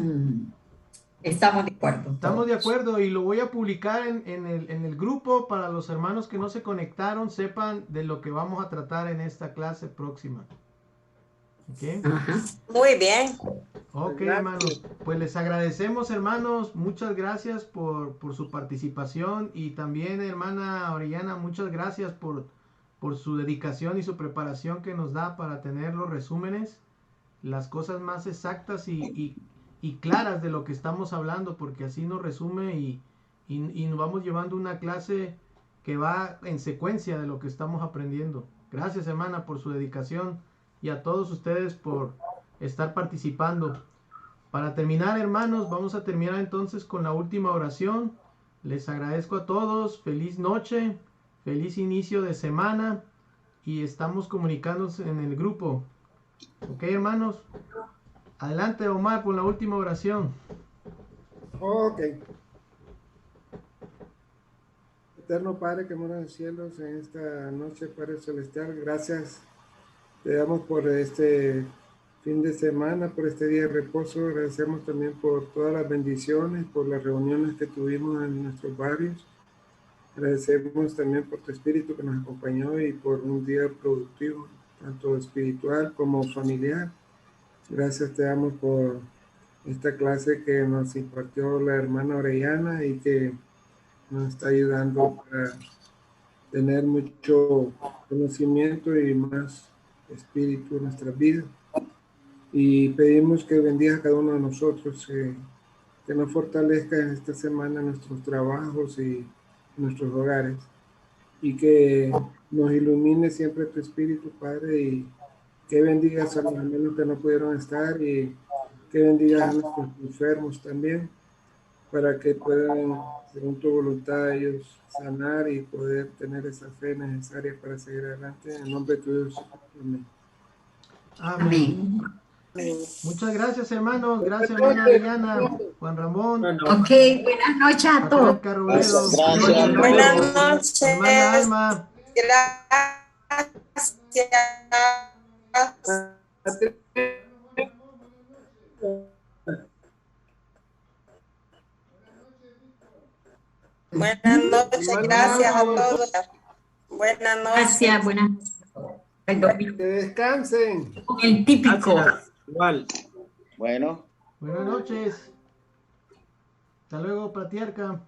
estamos de acuerdo. Estamos de acuerdo y lo voy a publicar en el grupo para los hermanos que no se conectaron, sepan de lo que vamos a tratar en esta clase próxima. ¿Ok? Ajá. Muy bien. Ok, hermanos. Pues les agradecemos, hermanos. Muchas gracias por su participación. Y también, hermana Orellana, muchas gracias por su dedicación y su preparación que nos da para tener los resúmenes, las cosas más exactas y claras de lo que estamos hablando, porque así nos resume y nos vamos llevando una clase que va en secuencia de lo que estamos aprendiendo. Gracias, hermana, por su dedicación y a todos ustedes por estar participando. Para terminar, hermanos, vamos a terminar entonces con la última oración. Les agradezco a todos, feliz noche, feliz inicio de semana y estamos comunicándonos en el grupo. Ok, hermanos. Adelante, Omar, por la última oración. Ok. Eterno Padre que mora en los cielos, en esta noche, Padre Celestial, gracias te damos por este fin de semana, por este día de reposo. Agradecemos también por todas las bendiciones, por las reuniones que tuvimos en nuestros barrios. Agradecemos también por tu espíritu que nos acompañó y por un día productivo, tanto espiritual como familiar. Gracias te damos por esta clase que nos impartió la hermana Orellana y que nos está ayudando para tener mucho conocimiento y más espíritu en nuestra vida. Y pedimos que bendiga a cada uno de nosotros, que nos fortalezca en esta semana en nuestros trabajos y nuestros hogares, y que nos ilumine siempre tu espíritu, Padre, y que bendigas a los hermanos que no pudieron estar y que bendigas a nuestros enfermos también, para que puedan, según tu voluntad, ellos sanar y poder tener esa fe necesaria para seguir adelante. En el nombre de tu Dios. Amén. Amén. Muchas gracias, hermanos. Gracias, hermana Adriana, Juan Ramón. Ok, buenas noches a todos. Gracias. Buenas noches. Hermana Alma. Gracias. Buenas noches, gracias a todos. Buenas noches. Gracias, buenas noches. Que descansen. El típico. Gracias. Igual. Bueno. Buenas noches. Hasta luego, Patriarca.